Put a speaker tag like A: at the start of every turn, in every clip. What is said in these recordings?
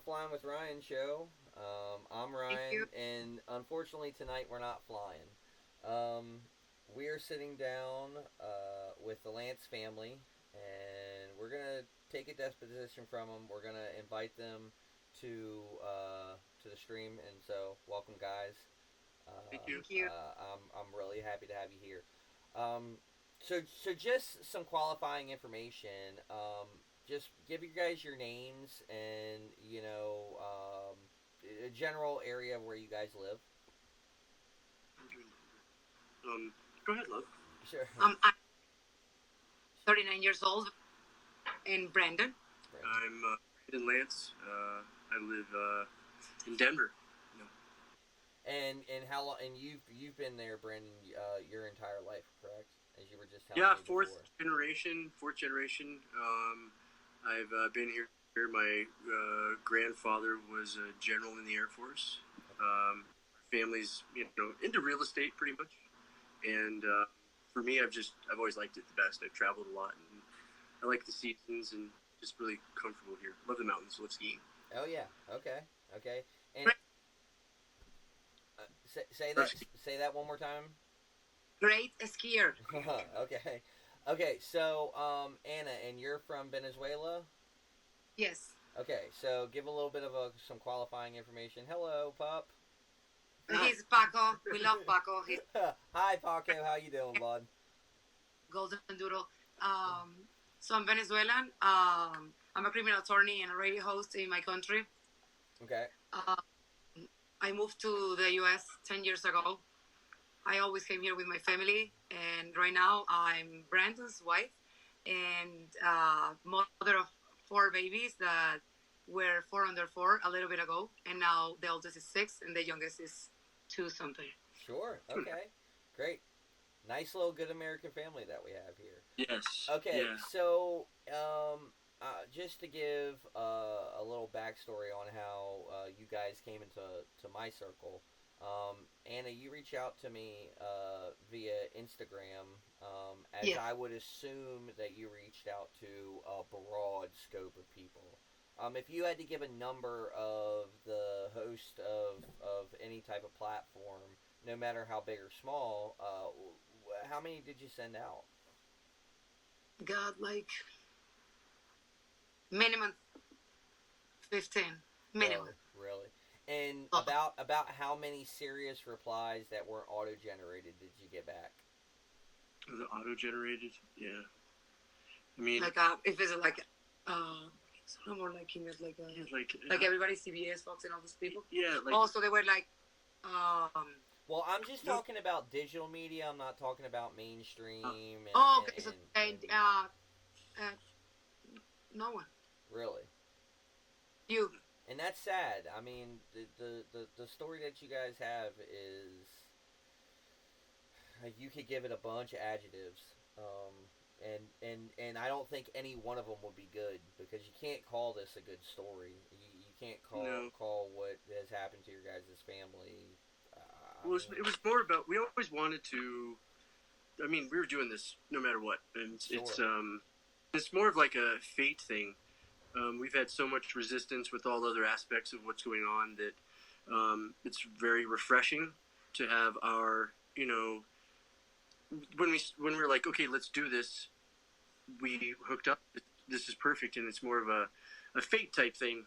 A: Flying with Ryan show. I'm
B: Thank
A: Ryan,
B: you.
A: and unfortunately tonight we're not flying. Um, we are sitting down with the Lantz family, and we're gonna take a disposition from them. We're gonna invite them to to the stream, and so welcome, guys.
B: Thank you. Thank you.
A: I'm really happy to have you here. Um, so just some qualifying information. Just give you guys your names and a general area where you guys live.
B: Um, Go ahead, love.
A: Sure.
B: I'm 39 years old in Brandon.
A: Brandon.
B: I'm Brandon Lantz. I live in Denver. No.
A: And how long? And you've been there, Brandon, your entire life, correct? As you were just telling
B: Yeah,
A: me before.
B: fourth generation. I've been here. My grandfather was a general in the Air Force. Family's into real estate pretty much, and for me, I've always liked it the best. I've traveled a lot, and I like the seasons and just really comfortable here. Love the mountains. Love skiing.
A: Oh yeah. Okay. Okay. And say that one more time.
B: Great skier.
A: Okay. Okay, so Anna, and you're from Venezuela?
B: Yes.
A: Okay, so give a little bit of some qualifying information. Hello, pup.
B: He's Paco. We love Paco. He's
A: Hi, Paco. How you doing, bud?
B: golden doodle. So I'm Venezuelan. I'm a criminal attorney and a radio host in my country.
A: Okay.
B: I moved to the U.S. 10 years ago. I always came here with my family, and right now I'm Brandon's wife and mother of 4 babies that were 4 under 4 a little bit ago, and now the oldest is 6 and the youngest is 2 something.
A: Sure. Okay. Great. Nice little good American family that we have here.
B: Yes.
A: Okay,
B: Yeah.
A: so just to give a little backstory on how you guys came into my circle, Anna, you reached out to me via Instagram, as
B: Yeah.
A: I would assume that you reached out to a broad scope of people. If you had to give a number of the host of any type of platform, no matter how big or small, how many did you send out?
B: Got like minimum 15. Minimum.
A: Really. And
B: Oh,
A: about how many serious replies that weren't auto generated did you get back?
B: the auto generated. Yeah. I mean, like if it's like I'm more liking it like everybody CBS, Fox, and all those people. Yeah. Like also they were like um.
A: Well, I'm just talking about digital media. I'm not talking about mainstream.
B: Okay. So uh, no one.
A: Really.
B: You.
A: And that's sad. I mean, the story that you guys have is you could give it a bunch of adjectives, and I don't think any one of them would be good because you can't call this a good story. You can't call what has happened to your guys' family. Well, it was more about we always wanted to. I mean, we were doing this no matter what, and sure. It's more of like a fate thing. We've had so much resistance with all other aspects of what's going on that it's very refreshing to have our when we were like, okay, let's do this, we hooked up. This is perfect, and it's more of a fate type thing.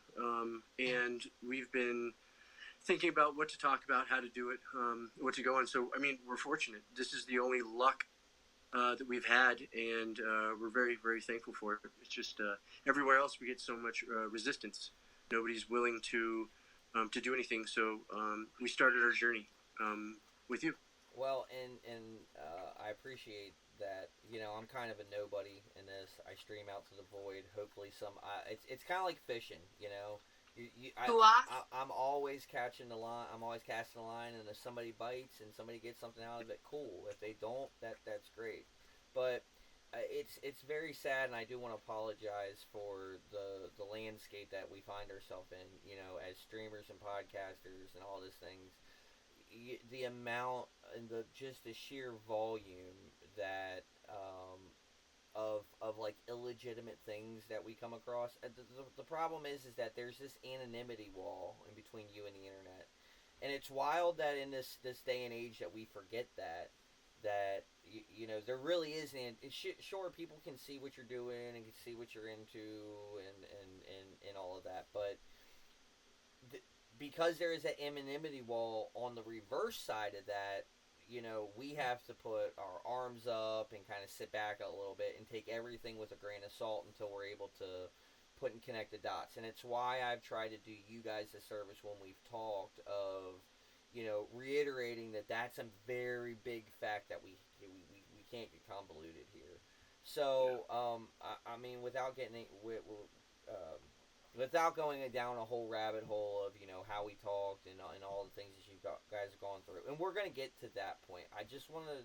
A: And we've been thinking about what to talk about, how to do it, what to go on. So, I mean, we're fortunate. This is the only luck that we've had, and we're very, very thankful for it. It's just everywhere else we get so much resistance. Nobody's willing to do anything. So we started our journey with you. Well, and I appreciate that. I'm kind of a nobody in this. I stream out to the void. Hopefully, it's kind of like fishing. I'm always catching the line. I'm always casting the line, and if somebody bites and somebody gets something out of it, cool. If they don't, that's great. But it's very sad, and I do want to apologize for the landscape that we find ourselves in. As streamers and podcasters and all these things, the amount and the sheer volume that
C: of like illegitimate things that we come across. The problem is that there's this anonymity wall in between you and the internet, and it's wild that in this day and age that we forget that you know there really is an sure people can see what you're doing and can see what you're into and all of that, but because there is an anonymity wall on the reverse side of that, you know, we have to put our arms up and kind of sit back a little bit and take everything with a grain of salt until we're able to put and connect the dots. And it's why I've tried to do you guys a service when we've talked of, you know, reiterating that that's a very big fact that we can't get convoluted here. So, I mean, without getting um, without going down a whole rabbit hole of you know how we talked and all the things that guys have gone through, and we're going to get to that point. I just want to.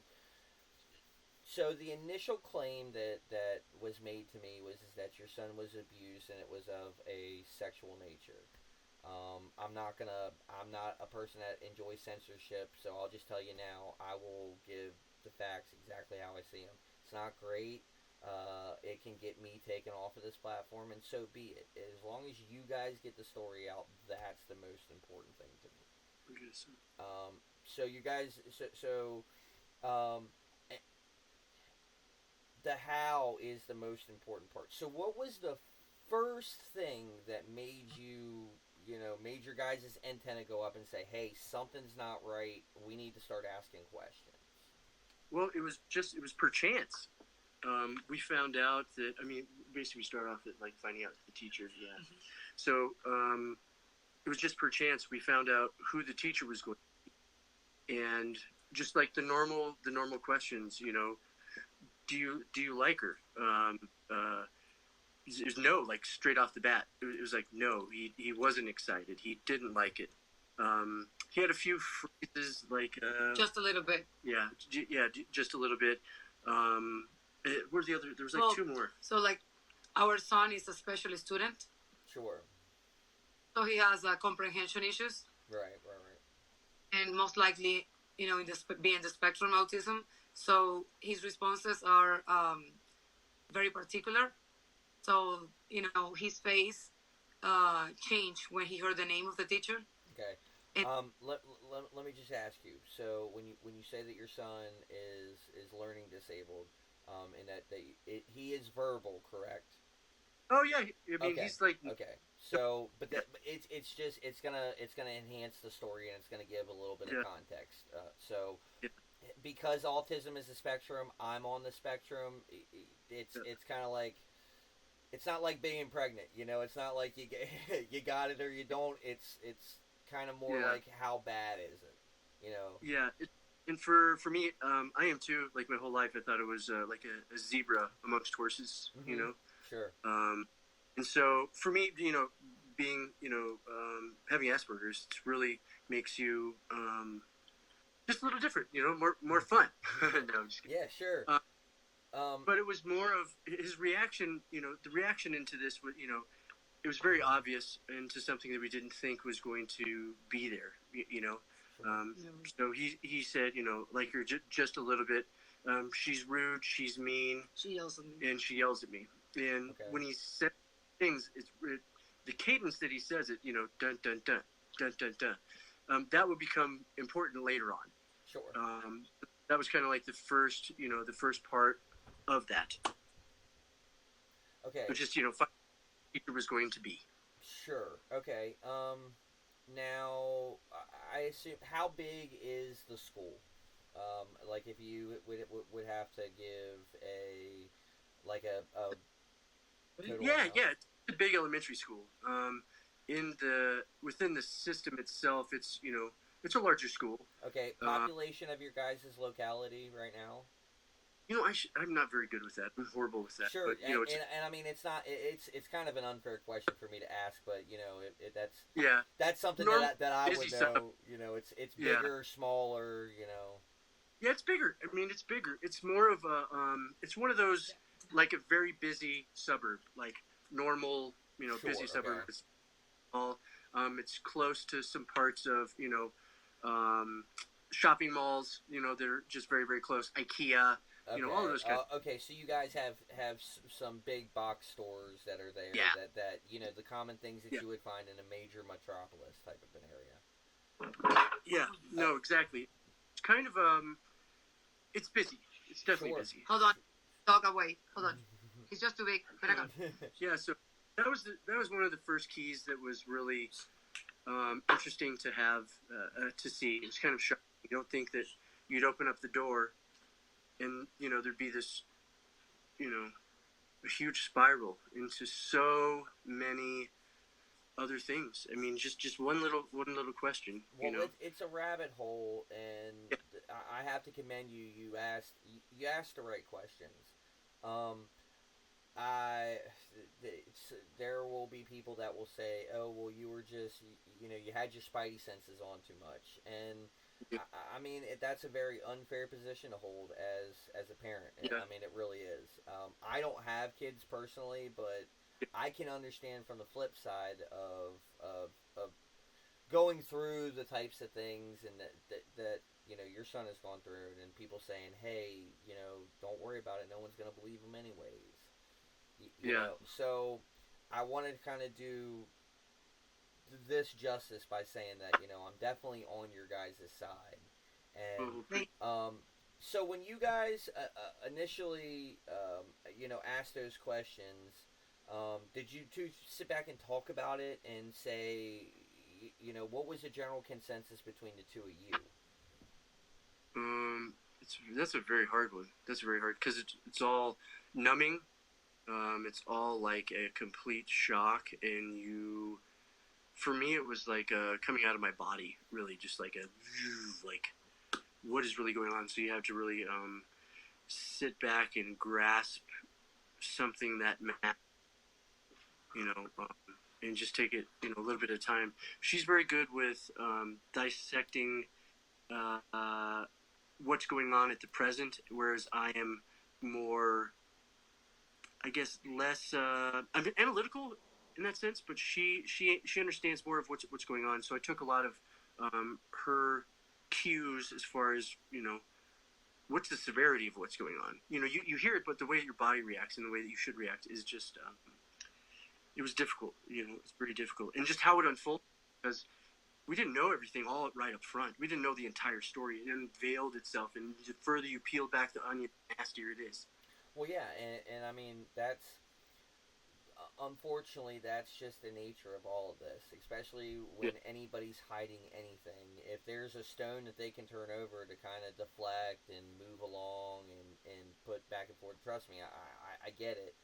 C: So the initial claim that was made to me was is that your son was abused and it was of a sexual nature. I'm not a person that enjoys censorship, so I'll just tell you now. I will give the facts exactly how I see them. It's not great. It can get me taken off of this platform, and so be it. As long as you guys get the story out, that's the most important thing to me.
A: Okay, so.
C: So you guys, um, the how is the most important part. So what was the first thing that made you, you know, made your guys' antenna go up and say, hey, something's not right. We need to start asking questions.
A: Well, it was per chance. We found out that, I mean, basically we started off at like finding out the teachers. Yeah. Mm-hmm. So it was just per chance we found out who the teacher was going to be. And just like the normal questions, you know, do you like her? There's no, like straight off the bat. It was like, no, he wasn't excited. He didn't like it. He had a few phrases like
B: just a little bit.
A: Yeah, just a little bit. Where's the other? There was like two more.
B: So like, our son is a special student.
C: Sure.
B: So he has comprehension issues.
C: Right.
B: And most likely, you know, being the spectrum autism. So his responses are very particular. So, you know, his face changed when he heard the name of the teacher.
C: Okay. Let me just ask you. So when you say that your son is learning disabled, and that he is verbal, correct?
A: Oh yeah, I mean he's like
C: okay. So, but it's gonna enhance the story and it's gonna give a little bit of context. Because autism is a spectrum, I'm on the spectrum. It's kind of like. It's not like being pregnant, you know. It's not like you got it or you don't. It's kind of more like how bad is it, you know?
A: Yeah, and for me, I am too. Like my whole life, I thought it was like a zebra amongst horses,
C: mm-hmm.
A: you know.
C: Sure.
A: And so for me, you know, being having Asperger's, it really makes you just a little different, you know, more fun. No, I'm just kidding.
C: Yeah, sure.
A: But it was more of his reaction, you know, the reaction into this, you know, it was very obvious into something that we didn't think was going to be there, you know. So he said, you know, like her just a little bit. She's rude, she's mean.
B: She yells at me.
A: And she yells at me. And when he said things, the cadence that he says it, you know, dun, dun, dun, dun, dun, dun. That would become important later on.
C: Sure.
A: That was kind of like the first part of that.
C: Okay.
A: Which is, you know, teacher was going to be.
C: Sure. Okay. Now, I assume, how big is the school? Like, if you would have to give a
A: yeah, it's a big elementary school. Within the system itself, it's, you know, it's a larger school.
C: Okay. Population of your guys' locality right now?
A: You know, I'm not very good with that. I'm horrible with that.
C: Sure,
A: but, you know,
C: and I mean, it's not. It's kind of an unfair question for me to ask, but you know, that's something that I would know. Stuff. You know, it's bigger, smaller. You know.
A: Yeah, it's bigger. I mean, it's bigger. It's more of a it's one of those like a very busy suburb, like normal, you know, busy suburb. It's small. It's close to some parts of, you know, shopping malls. You know, they're just very, very close. IKEA.
C: Okay.
A: All of those kinds.
C: Okay. So you guys have some big box stores that are there.
A: Yeah.
C: That the common things that
A: Yeah.
C: you would find in a major metropolis type of an area.
A: Yeah. No, exactly. It's kind of it's busy. It's definitely
C: Sure.
A: busy.
B: Hold on. Dog away. Hold on. He's just too big. But I got.
A: Yeah. So that was one of the first keys that was really interesting to have to see. It's kind of shocking. You don't think that you'd open up the door and there'd be this a huge spiral into so many other things. I mean, just one little question.
C: Well, it's a rabbit hole, and
A: Yeah.
C: I have to commend you. You asked the right questions. Um, I there will be people that will say, "Oh, well, you were just you had your spidey senses on too much," and
A: Yeah.
C: I mean that's a very unfair position to hold as a parent.
A: Yeah.
C: I mean it really is. I don't have kids personally, but I can understand from the flip side of going through the types of things and that your son has gone through and people saying, hey, don't worry about it, no one's going to believe him anyways. So I wanted to kind of do this justice by saying that I'm definitely on your guys' side. And so when you guys initially asked those questions, did you two sit back and talk about it and say, what was the general consensus between the two of you?
A: That's a very hard one. That's very hard because it's all numbing. It's all like a complete shock, and for me, it was like coming out of my body, really, just like like what is really going on. So you have to really sit back and grasp something that and just take it, a little bit of time. She's very good with dissecting what's going on at the present, whereas I am more, I guess, less. I'm analytical in that sense, but she understands more of what's going on. So I took a lot of her cues as far as what's the severity of what's going on. You hear it, but the way that your body reacts and the way that you should react is just. It was difficult. It's pretty difficult, and just how it unfolded because we didn't know everything all right up front. We didn't know the entire story. It unveiled itself, and the further you peel back the onion, the nastier it is.
C: Well, yeah, and I mean that's unfortunately that's just the nature of all of this, especially when anybody's hiding anything. If there's a stone that they can turn over to kind of deflect and move along and put back and forth, trust me, I get it.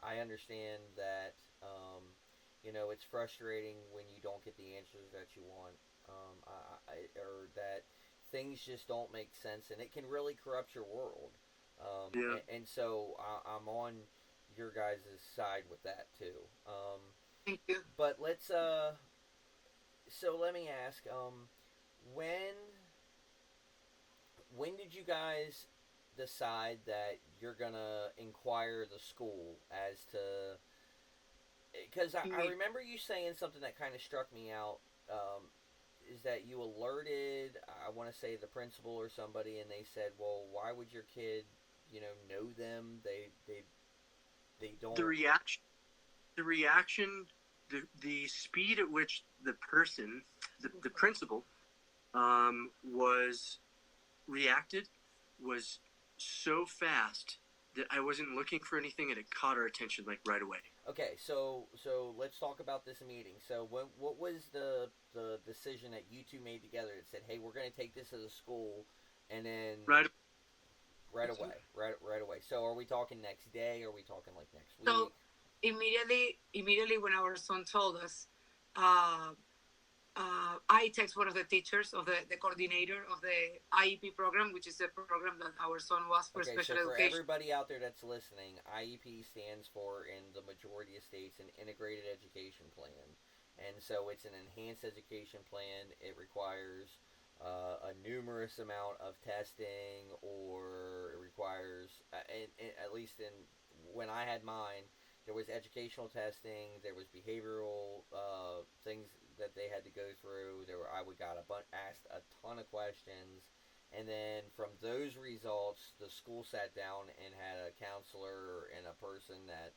C: I understand that it's frustrating when you don't get the answers that you want, or that things just don't make sense, and it can really corrupt your world. And so I'm on your guys' side with that too.
B: Thank you.
C: But let's so let me ask, when did you guys decide that you're gonna inquire the school as to? Because I remember you saying something that kind of struck me out. Is that you alerted, I want to say, the principal or somebody, and they said, well, why would your kid know them? They don't.
A: The reaction, the speed at which the person, the principal, was reacted was so fast that I wasn't looking for anything, and it caught our attention like right away.
C: Okay, so let's talk about this meeting. So what was the decision that you two made together that said, hey, we're going to take this to the school, and then right away. So are we talking next day? Or are we talking like next week?
B: So immediately when our son told us, I text one of the teachers of the coordinator of the IEP program, which is the program that our son was for special education.
C: For everybody out there that's listening, IEP stands for, in the majority of states, an integrated education plan. And so it's an enhanced education plan. It requires a numerous amount of testing, or it requires, at least when I had mine, there was educational testing, there was behavioral things that they had to go through. I got asked a ton of questions, And then from those results, the school sat down and had a counselor and a person that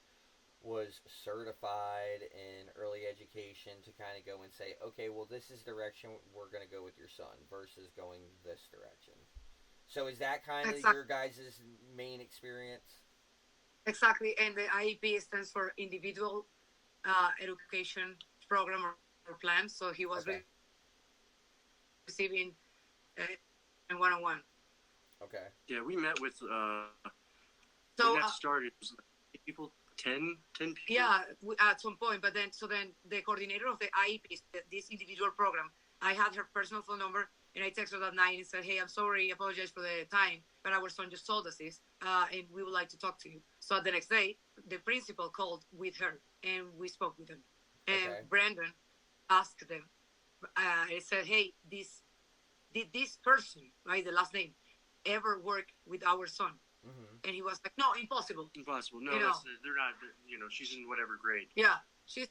C: was certified in early education to kind of go and say, okay, well, this is the direction we're going to go with your son versus going this direction. So is that kind of
D: Exactly.
C: your guys' main experience?
D: Exactly. And the IEP stands for Individual Education Program or Plan. So he was
C: Okay.
D: receiving in 101.
C: Okay.
B: Yeah, we met with
D: So
B: when that started. It was like people, 10 people.
D: yeah, at some point, but then the coordinator of the IEP, this individual program, I had her personal phone number, and I texted her that night and said, "Hey, I'm sorry, apologize for the time, but our son just told us this, and we would like to talk to you." So the next day, the principal called with her, and we spoke with them. And
C: Okay.
D: Brandon asked them, I said, "Hey, did this person, right, the last name, ever work with our son?"
C: Mm-hmm.
D: And he was like, "No, impossible."
B: Impossible. No,
D: You know.
B: they're not. You know, she's in whatever grade.
D: Yeah, she's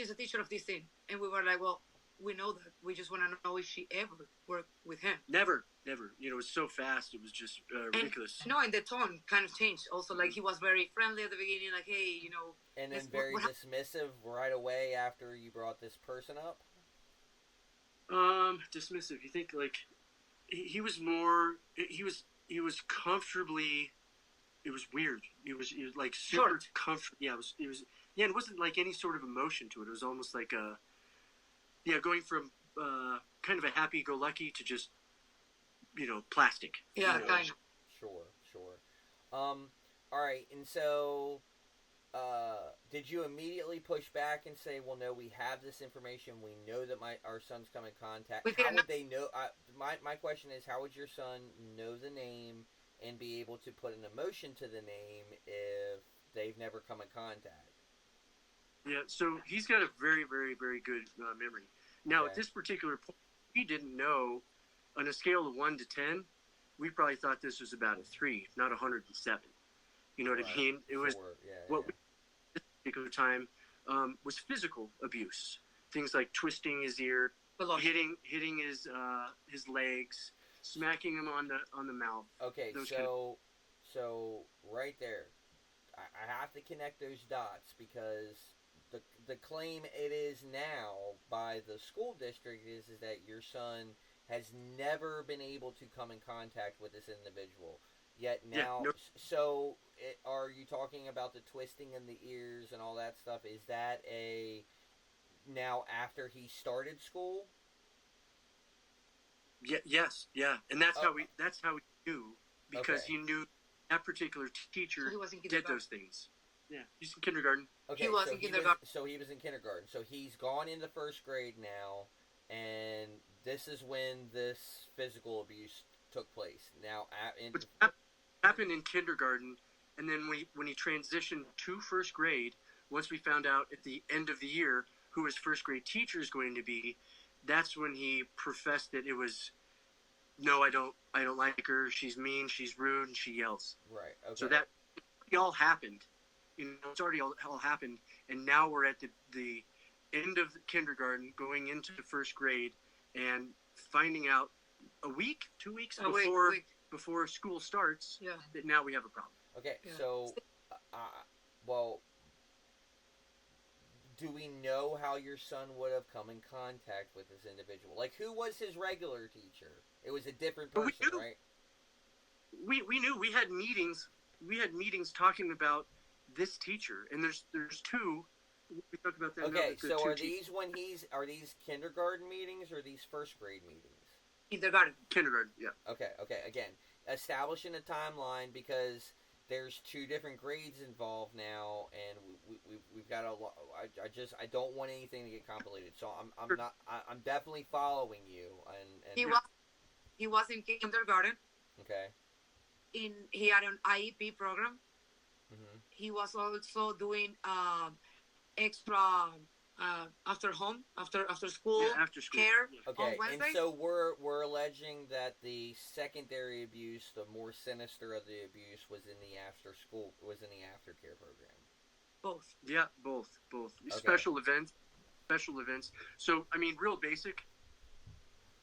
D: a teacher of this thing, and we were like, "Well, we know that. We just want to know if she ever worked with him."
B: Never. You know, it was so fast. It was just ridiculous.
D: And, no, and the tone kind of changed. Also, like he was very friendly at the beginning, like, "Hey, you know."
C: And then very dismissive right away after you brought this person up.
B: Dismissive. You think like he was more. He was comfortably. It was weird. He was like super comfortable. Yeah, it was. Yeah, it wasn't like any sort of emotion to it. It was almost like going from kind of a happy-go-lucky to just plastic.
D: Yeah,
B: you know?
D: kind of.
C: Sure. All right, and so did you immediately push back and say, "Well, no, we have this information. We know that our son's come in contact." How would they know? My question is, how would your son know the name and be able to put an emotion to the name if they've never come in contact?
B: Yeah, so he's got a very, very, very good memory. Now, at this particular point, we didn't know. On a scale of 1 to 10, we probably thought this was about a 3, not 107. You know what I mean? It was what we, at this particular time was physical abuse. Things like twisting his ear, hitting his legs, smacking him on the mouth.
C: Okay, so right there, I have to connect those dots because the claim it is now by the school district is that your son has never been able to come in contact with this individual. Yet now, so are you talking about the twisting in the ears and all that stuff? Is that now after he started school?
B: Yes, and that's how we knew, because he knew that particular teacher did those things. Yeah, he's in kindergarten.
C: Okay,
D: he was in kindergarten.
C: So he was in kindergarten. So he's gone into first grade now, and this is when this physical abuse took place. Now,
B: Which happened in kindergarten, and then when he transitioned to first grade, once we found out at the end of the year who his first grade teacher is going to be, that's when he professed that it was, "No, I don't like her. She's mean. She's rude, and she yells."
C: Right. Okay.
B: So that all happened. It's already all happened, and now we're at the end of kindergarten, going into the first grade, and finding out a week, 2 weeks before school starts that now we have a problem.
C: Okay, so, well, do we know how your son would have come in contact with this individual? Like, who was his regular teacher? It was a different person, right?
B: We knew. We had meetings. We had meetings talking about this teacher, and there's two. We talked about that.
C: Okay, so are these kindergarten meetings or these first grade meetings?
B: Kindergarten, yeah.
C: Okay. Again, establishing a timeline because there's two different grades involved now, and we've got a lot. I don't want anything to get complicated, so I'm definitely following you. And
D: he was in kindergarten.
C: Okay.
D: He had an IEP program.
C: Mm-hmm.
D: He was also doing extra after school care.
C: Okay, and so we're alleging that the secondary abuse, the more sinister of the abuse, was in the aftercare program.
D: Both.
B: Yeah, both. Okay. Special events. So I mean, real basic.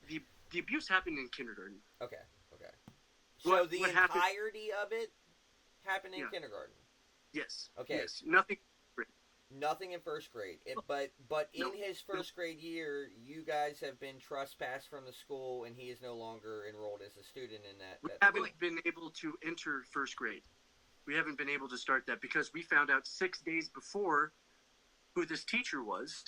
B: The abuse happened in kindergarten.
C: Okay. So the
B: what happened?
C: entirety of it happened in
B: Yeah.
C: kindergarten.
B: Yes.
C: Okay.
B: Yes. Nothing.
C: Nothing in first grade. But in his first grade year, you guys have been trespassed from the school, and he is no longer enrolled as a student in that.
B: We
C: that
B: haven't been able to enter first grade. We haven't been able to start that because we found out 6 days before who this teacher was.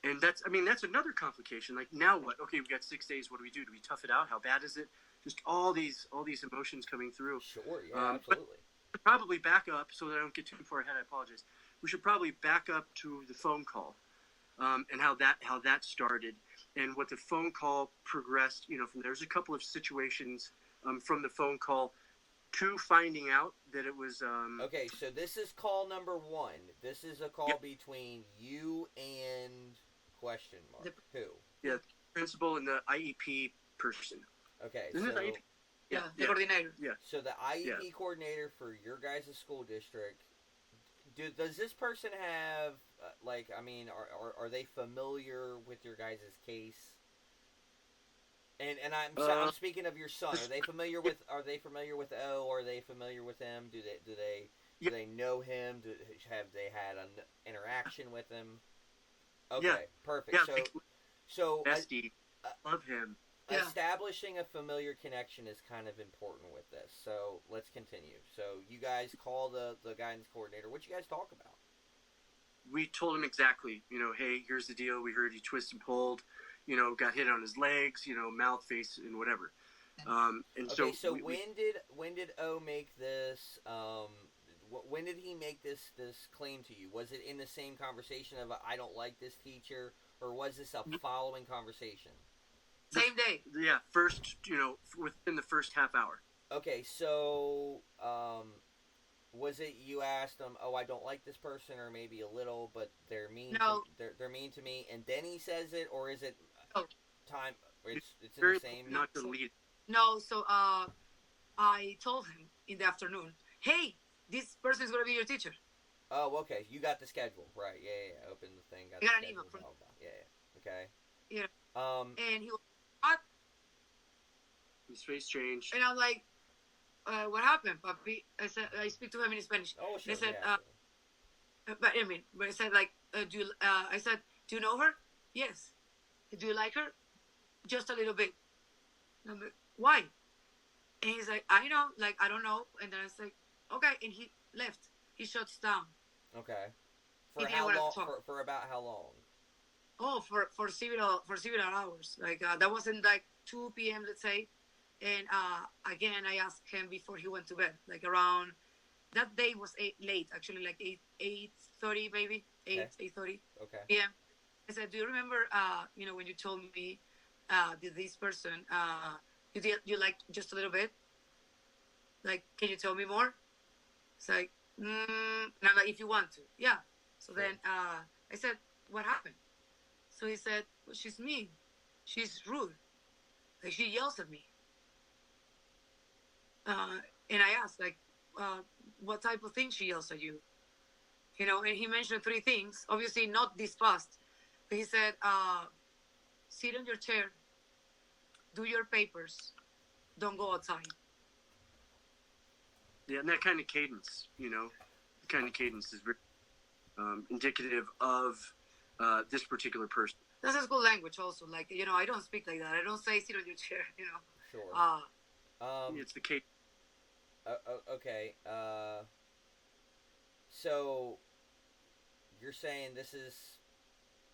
B: And that's another complication. Like, now what? Okay, we got 6 days. What do we do? Do we tough it out? How bad is it? Just all these emotions coming through.
C: Sure, yeah, absolutely.
B: But probably back up so that I don't get too far ahead. I apologize. We should probably back up to the phone call, and how that started, and what the phone call progressed. From there's a couple of situations from the phone call to finding out that it was.
C: Okay, so this is call number 1. This is a call between you and question mark. Who?
B: Yeah, principal and the IEP person.
C: Okay,
B: Isn't
C: so
B: it IEP?
D: The coordinator.
B: Yeah.
C: So the IEP coordinator for your guys' school district. Does this person have are they familiar with your guys' case? And I'm speaking of your son. Are they familiar with O? Are they familiar with him? Do they know him? Have they had an interaction with him? Okay, perfect.
B: Yeah,
C: so
B: bestie, love him.
C: Establishing a familiar connection is kind of important with this. So let's continue. So you guys call the guidance coordinator. What you guys talk about?
B: We told him exactly, hey, here's the deal. We heard he twisted and pulled, got hit on his legs, mouth, face, and whatever.
C: So when did O make this? When did he make this claim to you? Was it in the same conversation of I don't like this teacher, or was this a following conversation?
D: Same day.
B: Yeah, first, within the first half hour.
C: Okay, so was it you asked him, "Oh, I don't like this person," or maybe a little, but they're mean.
D: No.
C: They're mean to me, and then he says it, or is it time? It's in
B: very
C: the same.
B: Not the lead.
D: No, so I told him in the afternoon, hey, this person is gonna be your teacher.
C: Oh, okay. You got the schedule, right? Yeah. Open the thing.
D: I got an email from.
C: Yeah. Okay.
D: Yeah. And he was, what?
B: His face changed.
D: And I'm like, what happened, papi? I said, I speak to him in Spanish.
C: Oh, sure.
D: I said, but I said, like, I said, do you know her? Yes. Do you like her? Just a little bit. And I'm like, why? And he's like, I know, like, I don't know. And then I was like, okay. And he left. He shuts down.
C: Okay.
D: He
C: For
D: didn't
C: how
D: wanna
C: long?
D: talk.
C: For about how long?
D: Oh, for several hours. Like, that wasn't like 2 p.m., let's say. And again, I asked him before he went to bed, like around, that day was late, actually, like 8:30 maybe, 8:30
C: Okay.
D: p.m. I said, do you remember, when you told me this person, you liked just a little bit? Like, can you tell me more? It's like, and I'm like, if you want to, yeah. So then I said, what happened? So he said, well, she's mean. She's rude. Like, she yells at me. And I asked, like, what type of thing she yells at you? And he mentioned 3 things. Obviously, not this fast. But he said, sit on your chair, do your papers, don't go outside.
B: Yeah, and that kind of cadence, is very indicative of this particular person.
D: That's a school language also. Like, I don't speak like that. I don't say sit on your chair,
C: Sure.
B: It's the cadence.
C: Okay. So you're saying this is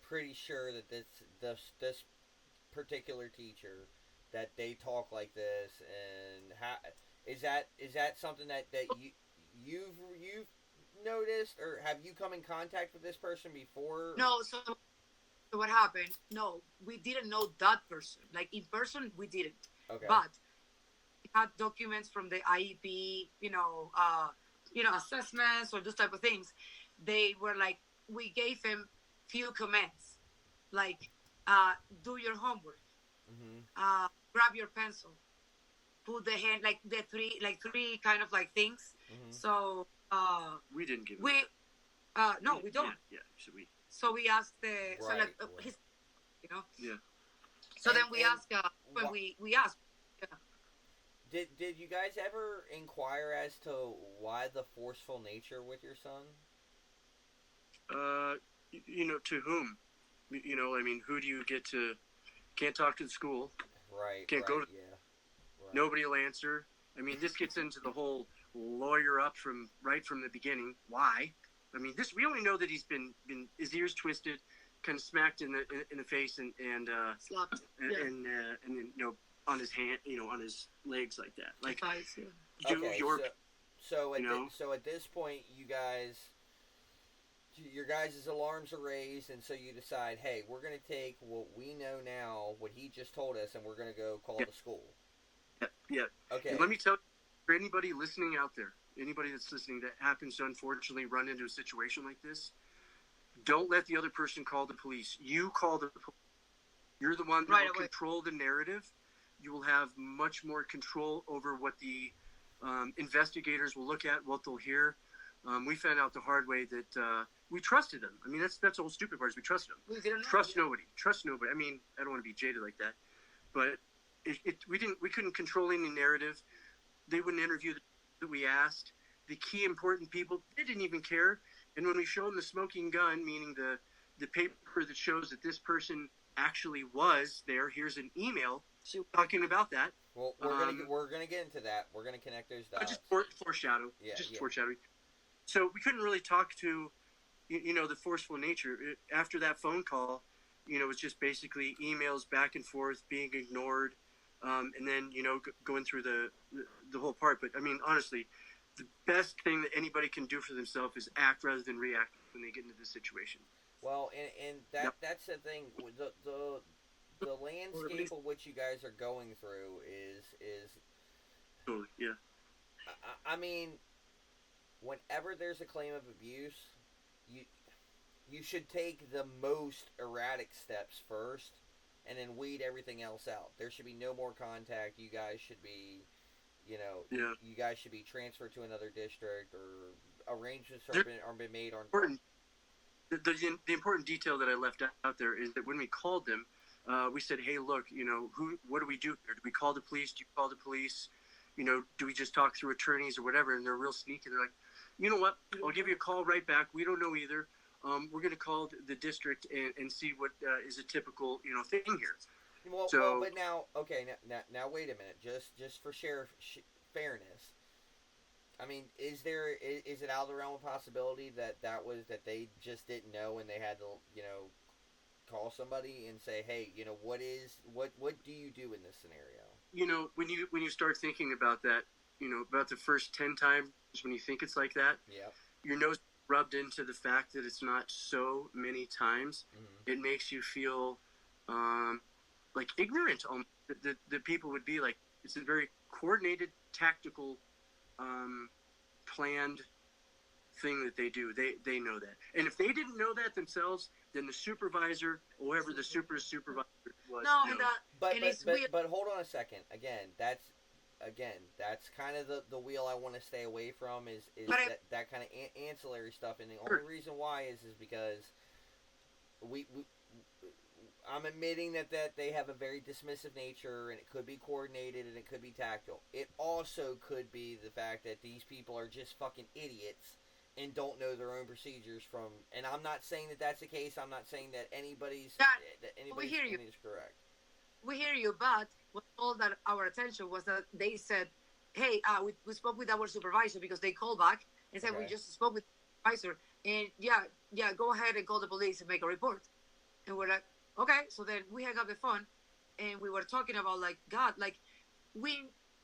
C: pretty sure that this particular teacher, that they talk like this, and is that something that you've noticed, or have you come in contact with this person before?
D: No. So what happened? No, we didn't know that person. Like, in person, we didn't.
C: Okay.
D: But we had documents from the IEP, assessments or those type of things. They were like, we gave him few commands, like, do your homework, grab your pencil, put the hand, like the three kind of like things. So
B: we didn't give him
D: no, we don't.
B: Yeah,
D: so we asked his,
B: Yeah.
D: So then we asked when we asked.
C: Did you guys ever inquire as to why the forceful nature with your son?
A: To whom? I mean, who do you get to? Can't talk to the school.
C: Right.
A: Can't go to.
C: Yeah. Right.
A: Nobody will answer. I mean, this gets into the whole lawyer up from right from the beginning. Why? I mean, we only know that he's been his ears twisted, kind of smacked in the face and
D: Slapped.
A: and then on his hand, on his legs like that. Like
D: Thighs, yeah.
C: Okay. So at this point, your guys' alarms are raised, and so you decide, hey, we're going to take what we know now, what he just told us, and we're going to go call the school.
A: Yeah.
C: Okay.
A: And let me tell you, for anybody listening out there, anybody that's listening that happens to unfortunately run into a situation like this, don't let the other person call the police. You call the police. You're the one that will control the narrative. You will have much more control over what the investigators will look at, what they'll hear. We found out the hard way that we trusted them. I mean, that's the whole stupid part is we trusted them.
D: We didn't know.
A: Trust nobody. I mean, I don't want to be jaded like that, but we couldn't control any narrative. They wouldn't interview that we asked. The key important people, they didn't even care. And when we showed them the smoking gun, meaning the paper that shows that this person actually was there, here's an email talking about that.
C: Well, we're gonna get into that. We're gonna connect those dots.
A: Just foreshadow.
C: Yeah,
A: Foreshadowing. So we couldn't really talk to, the forceful nature. After that phone call, it was just basically emails back and forth, being ignored, and then, going through the whole part. But, I mean, honestly, the best thing that anybody can do for themselves is act rather than react when they get into this situation.
C: Well, and that's the thing. The landscape of which you guys are going through is
A: Totally, yeah.
C: I mean, whenever there's a claim of abuse, you should take the most erratic steps first, and then weed everything else out. There should be no more contact. You guys should be, you guys should be transferred to another district, or arrangements are been made on.
A: The important detail that I left out there is that when we called them, we said, hey, look, what do we do here? Do we call the police? Do you call the police? Do we just talk through attorneys or whatever? And they're real sneaky. They're like, you know what? I'll give you a call right back. We don't know either. We're going to call the district and see what is a typical, thing here.
C: Well, but now, okay, now wait a minute. Just for fairness, I mean, is it out of the realm of possibility that they just didn't know and they had to, call somebody and say, hey, what do you do in this scenario?
A: When you start thinking about that, about the first 10 times when you think it's like that,
C: yeah,
A: your nose rubbed into the fact that it's not so many times. Mm-hmm. It makes you feel like ignorant. The people would be like, it's a very coordinated, tactical, planned thing that they do. They know that. And if they didn't know that themselves, then the supervisor, or whoever the supervisor was.
D: No,
C: but hold on a second. Again, that's kind of the wheel I want to stay away from is that kind of ancillary stuff. And the only reason why is because I'm admitting that they have a very dismissive nature, and it could be coordinated and it could be tactile. It also could be the fact that these people are just fucking idiots and don't know their own procedures from. And I'm not saying that that's the case. I'm not saying that anybody's opinion is correct.
D: We hear you, but what all that our attention was that they said, hey, we spoke with our supervisor because they called back and said, we just spoke with the supervisor, and yeah, go ahead and call the police and make a report. And we're like, okay. So then we hung up the phone and we were talking about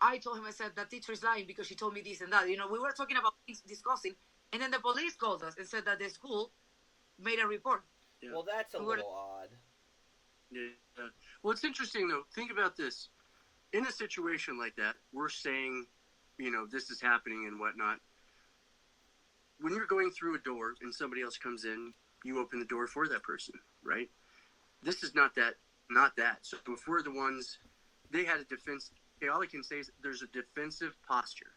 D: I told him, I said, that teacher is lying because she told me this and that. We were talking about things, discussing, and then the police called us and said that the school made a report.
C: Yeah. Well, that's a little odd.
A: Yeah. Well, it's interesting, though. Think about this. In a situation like that, we're saying, this is happening and whatnot. When you're going through a door and somebody else comes in, you open the door for that person, right? This is not that. So if we're the ones, they had a defense. Okay, all I can say is there's a defensive posture.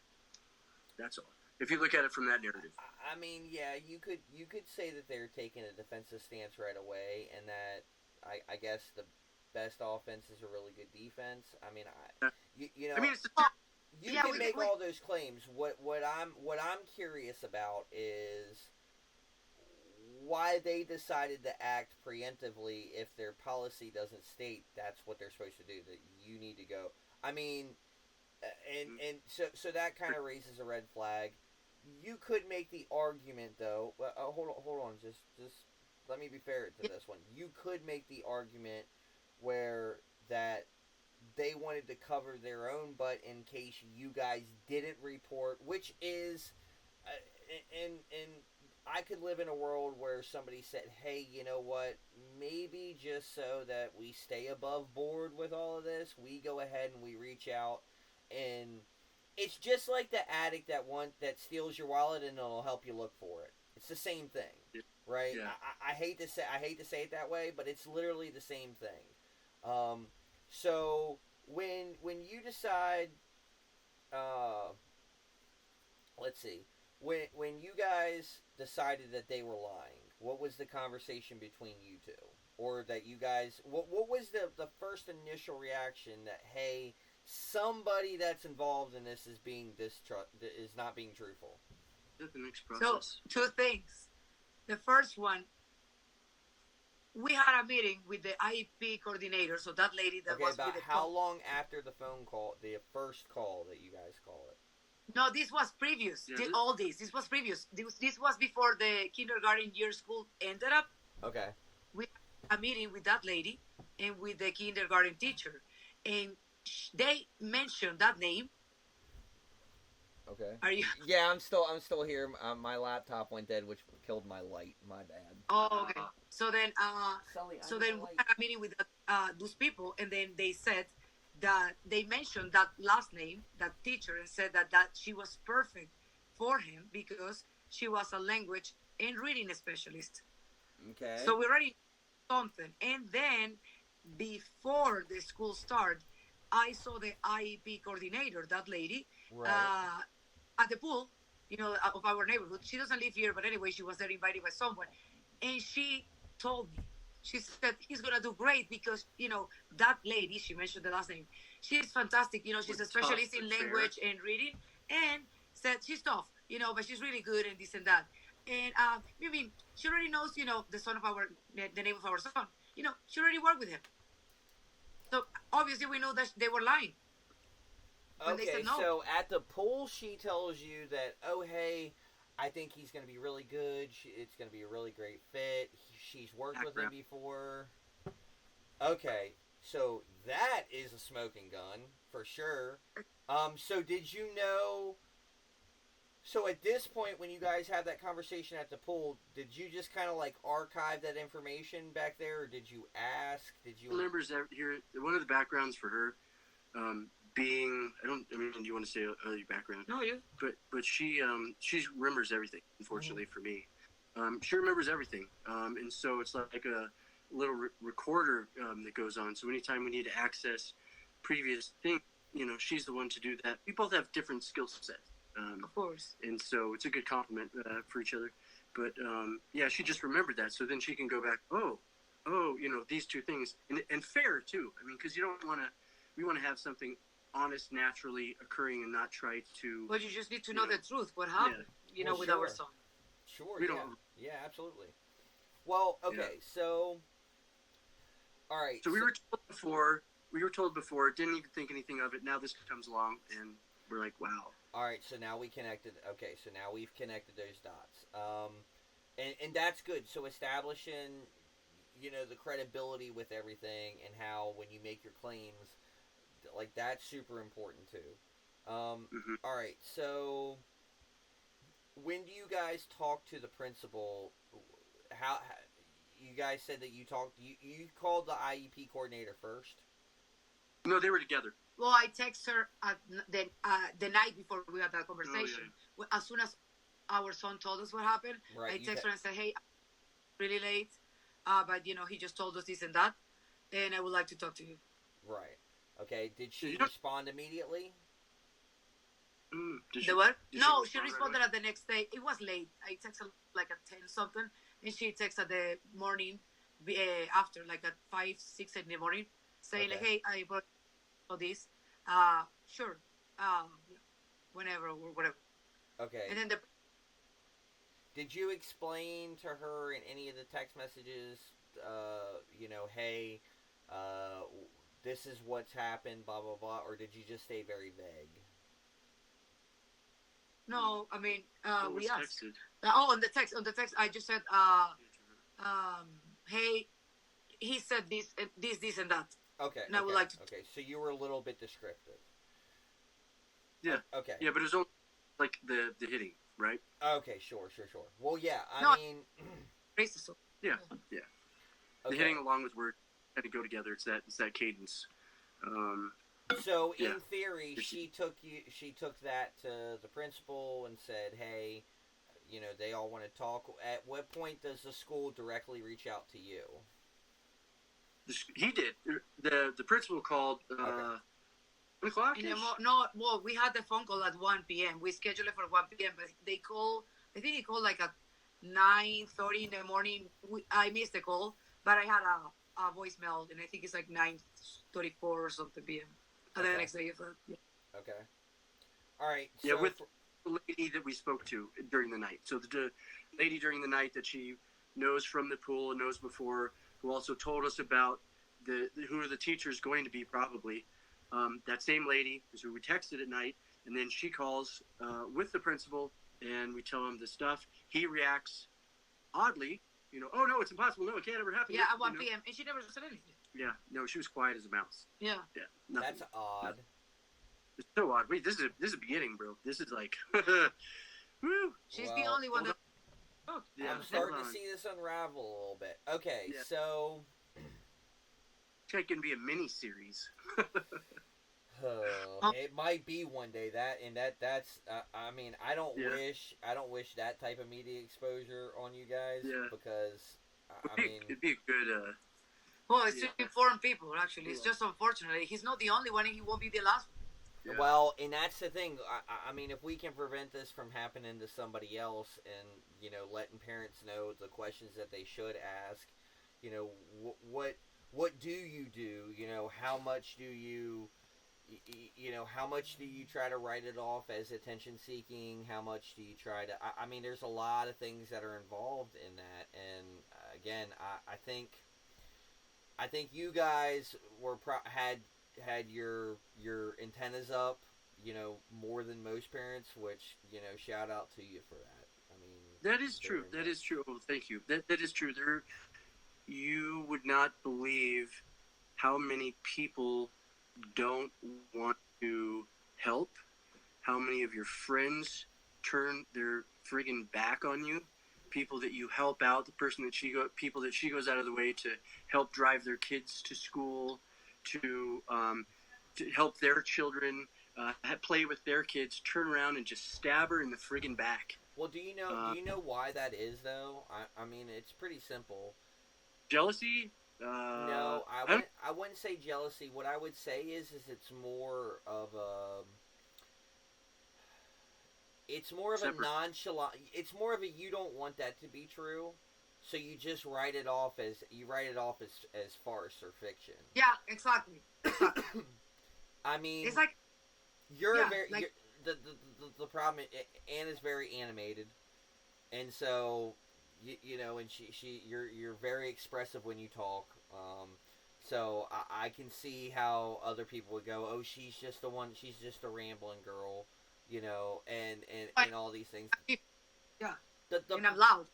A: That's all. If you look at it from that narrative.
C: I mean, yeah, you could say that they're taking a defensive stance right away, and that I guess the best offense is a really good defense. I mean,
A: I mean, it's
C: you
D: Yeah,
C: can make
D: we
C: all those claims. What I'm curious about is why they decided to act preemptively if their policy doesn't state that's what they're supposed to do. That you need to go. I mean, so that kind of raises a red flag. You could make the argument though. Hold on, just let me be fair to this one. You could make the argument where that they wanted to cover their own butt in case you guys didn't report, which is, and I could live in a world where somebody said, "Hey, you know what? Maybe just so that we stay above board with all of this, we go ahead and we reach out and." It's just like the addict that steals your wallet and it'll help you look for it. It's the same thing, right?
B: Yeah.
C: I hate to say it that way, but it's literally the same thing. So when you decide, uh, let's see, when you guys decided that they were lying, what was the conversation between you two, or that you guys? What was the first initial reaction that hey, somebody that's involved in this is not being truthful?
B: That's the next
D: so
B: process.
D: two things. The first one, we had a meeting with the IEP coordinator, so that lady that
C: Okay,
D: was
C: about
D: with the
C: how long after the phone call, the first call that you guys call it?
D: No, this was previous.
B: Yeah,
D: All this was previous. This was before the kindergarten year school ended up.
C: Okay.
D: We had a meeting with that lady and with the kindergarten teacher, and they mentioned that name.
C: Okay.
D: Are you?
C: Yeah, I'm still here. My laptop went dead, which killed my light. My bad.
D: Oh, okay. So then,
C: Sully,
D: so then we had a meeting with those people, and then they said that they mentioned that last name, that teacher, and said that she was perfect for him because she was a language and reading specialist.
C: Okay.
D: So we already know something. And then before the school started, I saw the IEP coordinator, that lady,
C: Right.
D: at the pool, of our neighborhood. She doesn't live here, but anyway, she was there invited by someone. And she told me, she said, he's going to do great because, that lady, she mentioned the last name, she's fantastic. She's a specialist in language and reading. And said she's tough, but she's really good and this and that. And I mean, she already knows, the name of our son. She already worked with him. So obviously we know that they were lying. When they
C: Okay,
D: said no.
C: so at the pool, she tells you that, oh, hey, I think he's going to be really good. It's going to be a really great fit. She's worked with him before. Okay, so that is a smoking gun for sure. So did you know? So at this point, when you guys had that conversation at the pool, did you just kind of like archive that information back there, or did you ask? Did you?
B: Members here. One of the backgrounds for her, being I mean, do you want to say your background?
D: No, you.
B: But she remembers everything. Unfortunately for me, she remembers everything. And so it's like a little recorder that goes on. So anytime we need to access previous things, she's the one to do that. We both have different skill sets.
D: Of course.
B: And so it's a good compliment for each other. But yeah, she just remembered that. So then she can go back. Oh, these two things, and fair too. I mean, because we want to have something honest, naturally occurring, and not try to.
D: But you just need to know the truth. What happened?
C: Well,
D: with
C: sure.
D: our son.
C: Sure.
B: We
C: yeah.
B: don't.
C: Yeah, absolutely. Well, okay, so. All right.
B: So we were told before. Didn't even think anything of it. Now this comes along, and we're like, wow.
C: All right, so now we connected. Okay, so now we've connected those dots, and that's good. So establishing, the credibility with everything, and how when you make your claims, like that's super important too. All right, so when do you guys talk to the principal? How you guys said that you talked? You called the IEP coordinator first?
B: No, they were together.
D: Well, I text her the night before we had that conversation.
B: Oh,
D: yeah. As soon as our son told us what happened,
C: right,
D: I text her and said, "Hey, I'm really late, but he just told us this and that, and I would like to talk to you."
C: Right. Okay. Did she respond immediately?
D: The what? No, she responded at the next day. It was late. I texted like at 10 something, and she texted the morning after, like at 5, 6 in the morning, saying like, "Hey, I brought all this. Sure." whenever or whatever.
C: Okay.
D: And then
C: Did you explain to her in any of the text messages, hey, uh, this is what's happened, blah blah blah, or did you just stay very vague?
D: no, I mean,
B: What was
D: we asked.
B: texted?
D: On the text, I just said, hey, he said this, this, and that.
C: Okay.
D: And I
C: okay.
D: would like to.
C: Okay. So you were a little bit descriptive.
B: Yeah.
C: Okay.
B: Yeah, but it was only like the hitting, right?
C: Okay. Sure. Well, yeah.
D: No.
C: I mean.
D: Racist.
B: Yeah.
C: Okay.
B: The hitting along with word kind of go together. It's that cadence.
C: So
B: Yeah.
C: in theory, she took that to the principal and said, "Hey, they all want to talk." At what point does the school directly reach out to you?
B: He did. The principal called. 1 o'clock.
D: No, well, we had the phone call at 1 p.m. We scheduled it for 1 p.m. But they called. I think he called like at 9:30 in the morning. I missed the call, but I had a voicemail, and I think it's like 9:34 or something p.m. And the next day, yeah.
C: Okay. All right.
B: Yeah, with the lady that we spoke to during the night. So the lady during the night that she knows from the pool and knows before, who also told us about who are the teachers going to be probably. That same lady is who we texted at night, and then she calls with the principal, and we tell him the stuff. He reacts oddly, oh no, it's impossible. No, it can't ever happen.
D: Yeah, at 1 p.m. And she never said anything.
B: Yeah, no, she was quiet as a mouse.
D: Yeah.
B: Yeah, nothing.
C: That's odd.
B: Nothing. It's so odd. Wait, this is a beginning, bro. This is like, woo.
D: She's the only one that.
B: Oh, yeah,
C: I'm starting to see this unravel a little bit. Okay,
B: Yeah.
C: so
B: it's like gonna be a mini series.
C: it might be one day that's I mean I don't wish that type of media exposure on you guys because I mean
B: it'd be a good.
D: Well, it's to inform people. Actually, it's just unfortunately he's not the only one, and he won't be the last one.
B: Yeah.
C: Well, and that's the thing. I mean, if we can prevent this from happening to somebody else, and letting parents know the questions that they should ask, what do you do? How much do you, how much do you try to write it off as attention seeking? How much do you try to? I mean, there's a lot of things that are involved in that, and again, I think you guys were had your antennas up, more than most parents, which, shout out to you for that. I mean,
B: that is true. That is true. Oh, thank you. That is true. You would not believe how many people don't want to help, how many of your friends turn their friggin' back on you, people that you help out, people that she goes out of the way to help drive their kids to school, to help their children play with their kids, turn around and just stab her in the friggin' back.
C: Well, do you know why that is though? I mean, it's pretty simple.
B: Jealousy?
C: No, I wouldn't say jealousy. What I would say is it's more of a nonchalant. It's more of a you don't want that to be true, so you just write it off as farce or fiction.
D: Yeah, exactly.
C: I mean,
D: it's like
C: the problem. Anne is very animated, and so and you're very expressive when you talk. So I can see how other people would go, oh, she's just a rambling girl, and all these things.
D: Yeah.
C: And
D: I'm loud.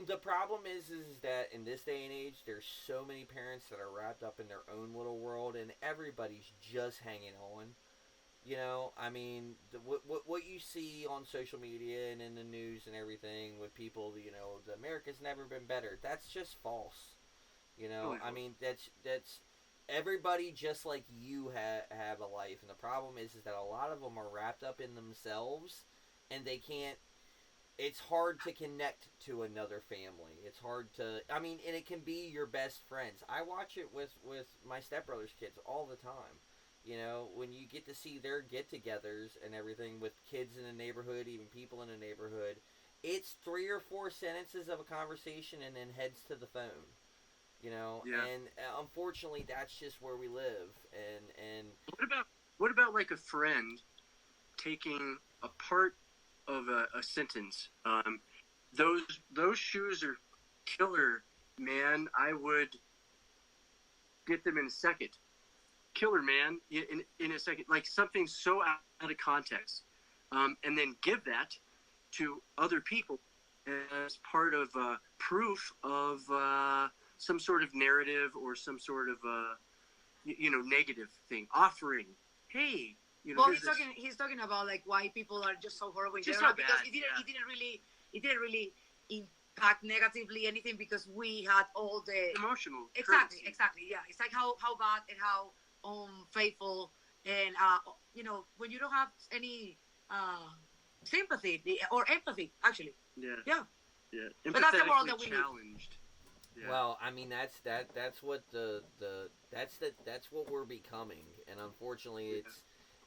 C: The problem is that in this day and age, there's so many parents that are wrapped up in their own little world, and everybody's just hanging on. I mean, what you see on social media and in the news and everything with people, the America's never been better. That's just false. I mean, that's everybody just like you have a life, and the problem is that a lot of them are wrapped up in themselves, and they can't. It's hard to connect to another family. It's hard to. I mean, and it can be your best friends. I watch it with my stepbrother's kids all the time. When you get to see their get-togethers and everything with kids in the neighborhood, even people in the neighborhood, it's 3 or 4 sentences of a conversation and then heads to the phone. And unfortunately, that's just where we live. And
B: what about like a friend taking a part of a sentence. Those shoes are killer, man. I would get them in a second. Killer, man, in a second. Like something so out of context. And then give that to other people as part of proof of some sort of narrative or some sort of negative thing. Offering, hey,
D: well, he's talking about like why people are just so horrible in
B: just
D: general,
B: so
D: because
B: bad,
D: it didn't really impact negatively anything, because we had all the
B: emotional.
D: Exactly,
B: currency.
D: exactly, yeah. It's like how bad and how unfaithful, and when you don't have any sympathy or empathy, actually.
B: Yeah.
D: But that's the world that we
B: challenged.
C: Yeah. Well, I mean that's what that's what we're becoming, and unfortunately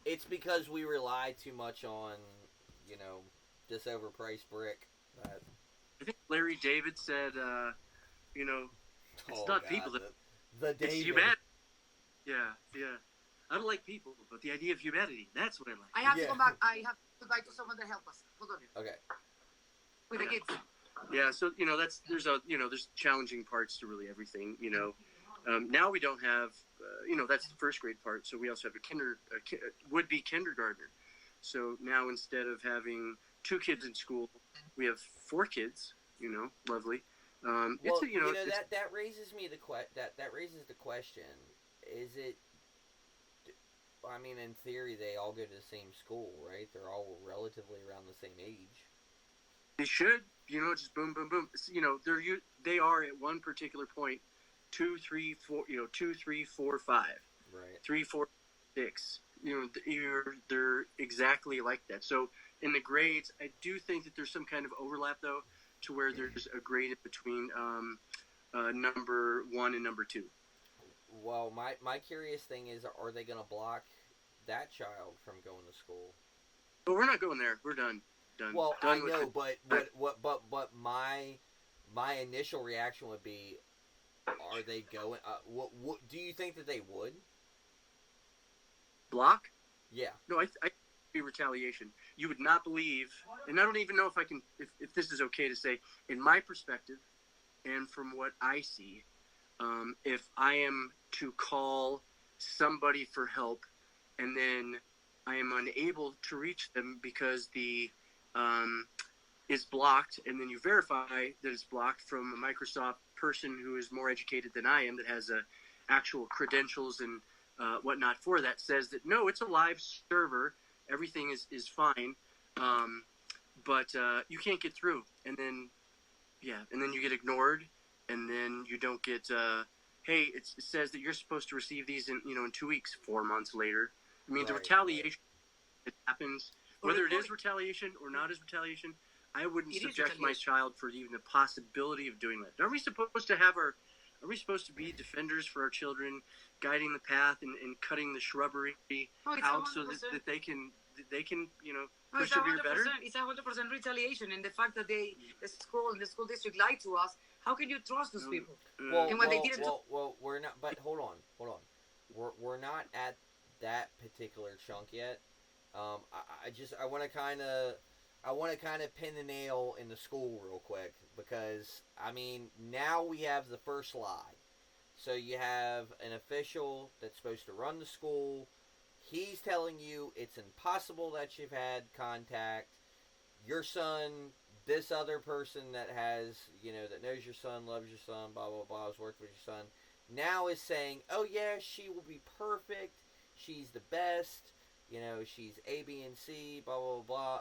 C: it's because we rely too much on this overpriced brick. That
B: I think Larry David said, it's not people that
C: the
B: it's humanity. Yeah. I don't like people, but the idea of humanity, that's what I like.
D: I have to come back. I have to go back to someone to help us. Hold on.
C: Okay.
D: With the kids.
B: Yeah, so there's challenging parts to really everything. Now we don't have that's the first grade part. So we also have a would-be kindergartner. So now instead of having 2 kids in school, we have 4 kids. Lovely.
C: Well, that raises me that raises the question: is it? I mean, in theory, they all go to the same school, right? They're all relatively around the same age.
B: They should, just boom, boom, boom. They are at one particular point, 2, 3, 4, 2, 3, 4, 5,
C: right?
B: 3, 4, 6. They're exactly like that. So in the grades, I do think that there's some kind of overlap though, to where there's a grade in between number 1 and number 2.
C: Well, my curious thing is, are they going to block that child from going to school?
B: But we're not going there. We're done.
C: Well,
B: done
C: I know, but my initial reaction would be, are they going? What do you think that they would
B: block?
C: Yeah.
B: No, I be retaliation. You would not believe, and I don't even know if this is okay to say, in my perspective, and from what I see, if I am to call somebody for help, and then I am unable to reach them because the is blocked, and then you verify that it's blocked from a Microsoft person who is more educated than I am, that has actual credentials and whatnot for that, says that no, it's a live server, everything is fine, but you can't get through, and then you get ignored, and then you don't get hey, it says that you're supposed to receive these in 2 weeks, 4 months later. I mean, the retaliation that happens, whether it is retaliation or not is retaliation, I wouldn't subject my child for even the possibility of doing that. Are we supposed to be defenders for our children, guiding the path and cutting the shrubbery out so that they can persevere better?
D: It's 100% retaliation, and the fact that the school district lied to us. How can you trust those people?
C: Well, we're not. But hold on. We're not at that particular chunk yet. I want to kind of pin the nail in the school real quick, because I mean, now we have the first lie. So you have an official that's supposed to run the school. He's telling you it's impossible that you've had contact. Your son, this other person that has, that knows your son, loves your son, blah, blah, blah, has worked with your son, now is saying, oh yeah, she will be perfect. She's the best. She's A, B, and C, blah, blah, blah.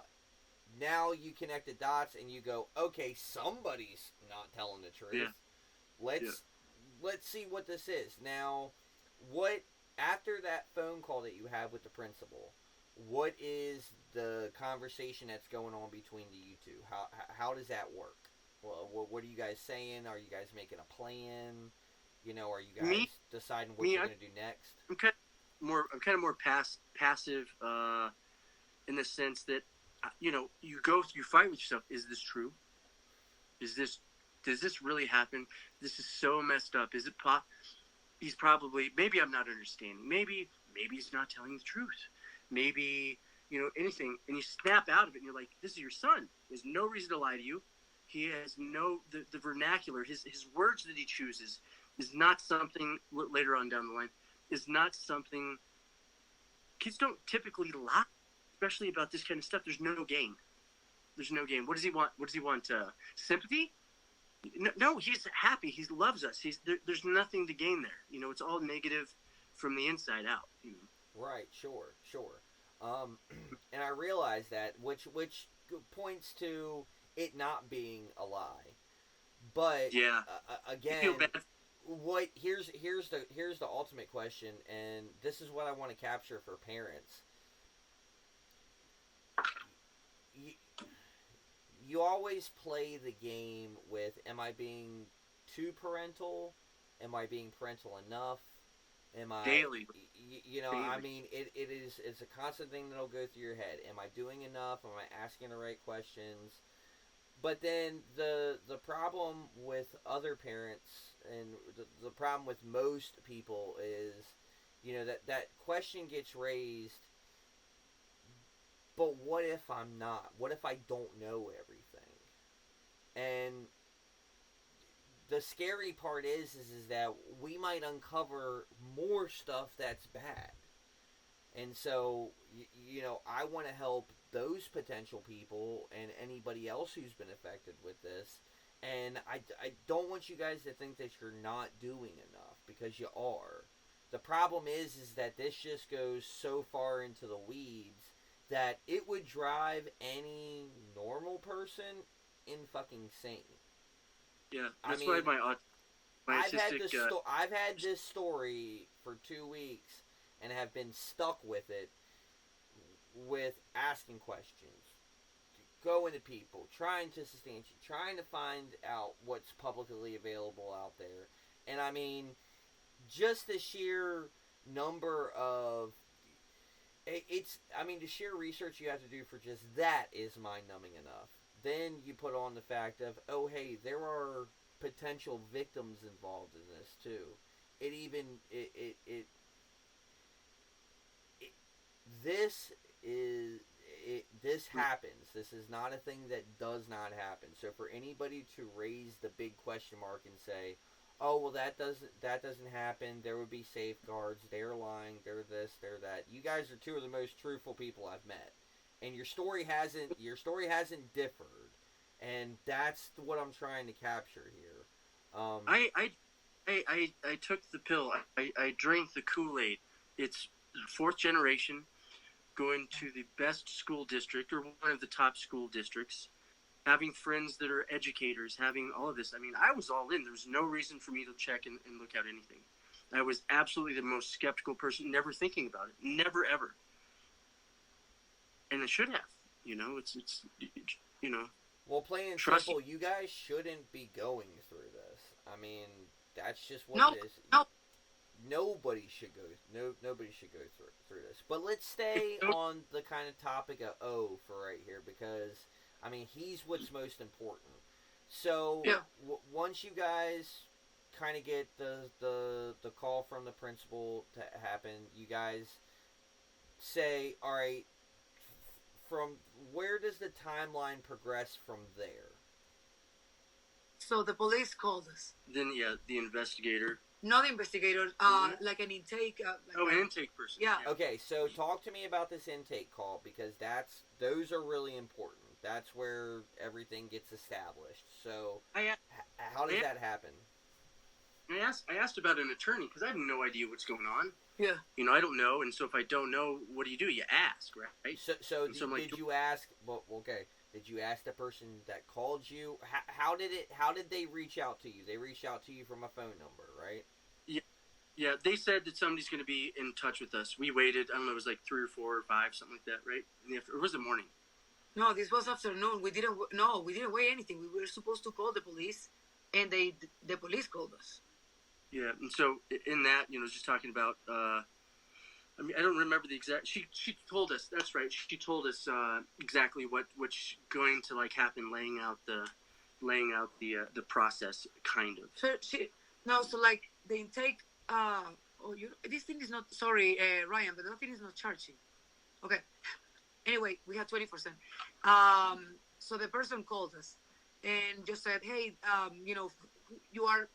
C: Now you connect the dots and you go, okay, somebody's not telling the truth.
B: Yeah.
C: Let's see what this is. Now, after that phone call that you have with the principal, what is the conversation that's going on between you two? How does that work? Well, what are you guys saying? Are you guys making a plan? Are you guys deciding what you're going to do next?
B: I'm kind of more passive in the sense that you fight with yourself. Is this true? Does this really happen? This is so messed up. Is it he's probably, maybe I'm not understanding. Maybe he's not telling the truth. Maybe
A: anything, and you snap out of it, and you're like, this is your son. There's no reason to lie to you. He has the vernacular, his words that he chooses is not something later on down the line, is not something, kids don't typically lie, especially about this kind of stuff. There's no gain. What does he want? Sympathy? No, he's happy. He loves us. There's nothing to gain there. It's all negative from the inside out.
C: Right, sure. And I realize that, which points to it not being a lie. But
A: yeah,
C: again,
A: I feel bad.
C: Here's the ultimate question, and this is what I want to capture for parents. You always play the game with, am I being too parental? Am I being parental enough? Am I
A: daily?
C: Daily. I mean, it's a constant thing that'll go through your head. Am I doing enough? Am I asking the right questions? But then the problem with other parents and the problem with most people is, that question gets raised. But what if I'm not? What if I don't know everything? And the scary part is that we might uncover more stuff that's bad. And so, I want to help those potential people and anybody else who's been affected with this. And I don't want you guys to think that you're not doing enough, because you are. The problem is that this just goes so far into the weeds that it would drive any normal person in fucking sane.
A: Yeah, that's why my autistic...
C: I've had this story for 2 weeks and have been stuck with it, with asking questions, going to people, trying to substantiate, trying to find out what's publicly available out there. And I mean, just the sheer number of... the sheer research you have to do for just that is mind-numbing enough. Then you put on the fact of, oh, hey, there are potential victims involved in this, too. This happens. This is not a thing that does not happen. So for anybody to raise the big question mark and say, oh, well, that doesn't happen, there would be safeguards, they're lying, they're this, they're that. You guys are two of the most truthful people I've met. And your story hasn't differed. And that's what I'm trying to capture here.
A: I took the pill. I drank the Kool-Aid. It's fourth generation, going to the best school district, or one of the top school districts, having friends that are educators, having all of this. I mean, I was all in. There was no reason for me to check and look at anything. I was absolutely the most skeptical person, never thinking about it. Never, ever. And I should have.
C: Well, plain and simple, you guys shouldn't be going through this. I mean, that's just what it is.
D: No.
C: Nobody should go through this. But let's stay on the kind of topic of O for right here, because I mean, he's what's most important. So once you guys kind of get the call from the principal to happen, you guys say, all right, from where does the timeline progress from there?
D: So the police called us.
A: Then, the investigator.
D: Not the investigator, like an intake.
A: An intake person.
D: Yeah.
C: Okay, so talk to me about this intake call, because those are really important. That's where everything gets established. So, how does that happen?
A: I asked about an attorney, because I have no idea what's going on.
D: Yeah.
A: I don't know, and so if I don't know, what do? You ask, right?
C: So did you ask? Well, okay. Did you ask the person that called you? How did they reach out to you? They reached out to you from a phone number, right?
A: Yeah. They said that somebody's going to be in touch with us. We waited. I don't know. It was like 3 or 4 or 5, something like that, right? Or was it morning?
D: No, this was afternoon. We didn't wait anything. We were supposed to call the police, and the police called us.
A: Yeah, and so in that, just talking about. I don't remember the exact. She told us. That's right. She told us exactly what's going to happen, laying out the process, kind of.
D: So the intake. This thing is not. Sorry, Ryan, but that thing is not charging. Okay. Anyway, we had 24/7. So the person called us and just said, "Hey, you are,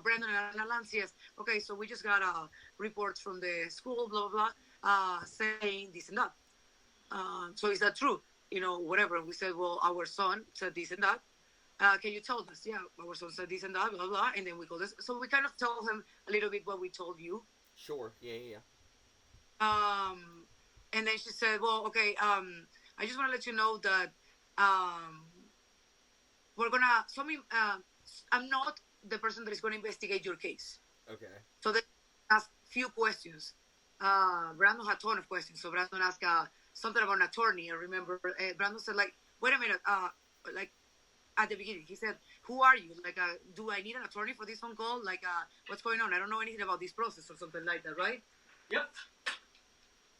D: Brandon and Lantz." Yes. Okay, so we just got a report from the school, blah blah blah, saying this and that. So is that true? Whatever. We said, well, our son said this and that. Can you tell us? Yeah, our son said this and that, blah blah. And then we called this. So we kind of told him a little bit what we told you.
C: Sure. Yeah.
D: Um, and then she said, well, okay. I just want to let you know that we're gonna. So I'm not the person that is going to investigate your case.
C: Okay.
D: So they asked few questions. Brandon had a ton of questions. So Brandon asked something about an attorney. I remember Brandon said, like, wait a minute, like at the beginning, he said, who are you? Like, do I need an attorney for this phone call? Like, what's going on? I don't know anything about this process or something like that, right?
B: Yep.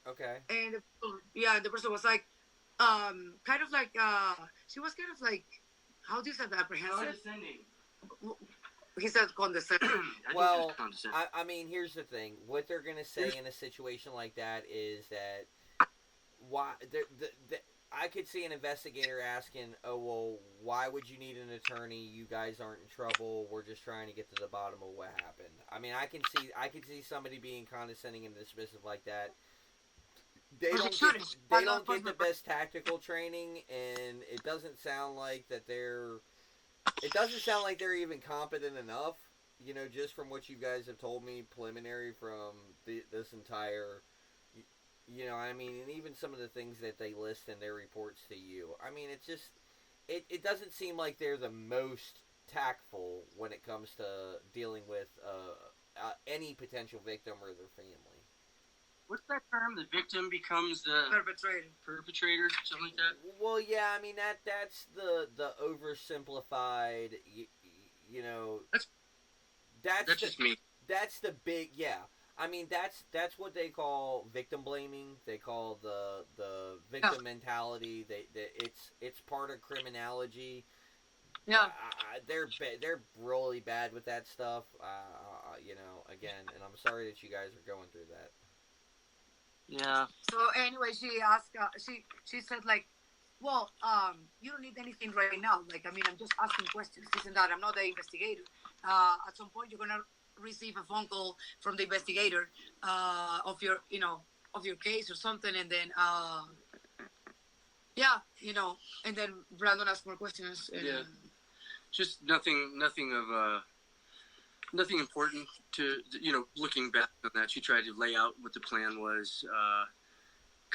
C: Okay.
D: And the person was like, kind of like, she was kind of like, how do you say that? Apprehensive?
B: Condescending.
D: He said condescending.
C: Well, I mean, here's the thing. What they're going to say in a situation like that is that I could see an investigator asking, oh, well, why would you need an attorney? You guys aren't in trouble. We're just trying to get to the bottom of what happened. I mean, I can see somebody being condescending and dismissive like that. They don't get the best tactical training, and it doesn't sound like they're even competent enough, just from what you guys have told me preliminary from this entire, I mean, and even some of the things that they list in their reports to you. I mean, it's just, it doesn't seem like they're the most tactful when it comes to dealing with any potential victim or their family.
B: What's that term? The victim becomes the perpetrator, something like that.
C: Well, yeah, I mean that's the oversimplified, That's
B: just me.
C: That's the big, yeah. I mean that's what they call victim blaming. They call the victim mentality. It's part of criminology.
D: Yeah.
C: They're really bad with that stuff. Again, and I'm sorry that you guys are going through that.
B: Yeah.
D: So anyway, she asked. She said, like, well, you don't need anything right now. Like, I mean, I'm just asking questions, this and that. I'm not the investigator. At some point, you're gonna receive a phone call from the investigator of your case or something, and then and then Brandon asked more questions.
B: Yeah. Just nothing important to, looking back on that. She tried to lay out what the plan was.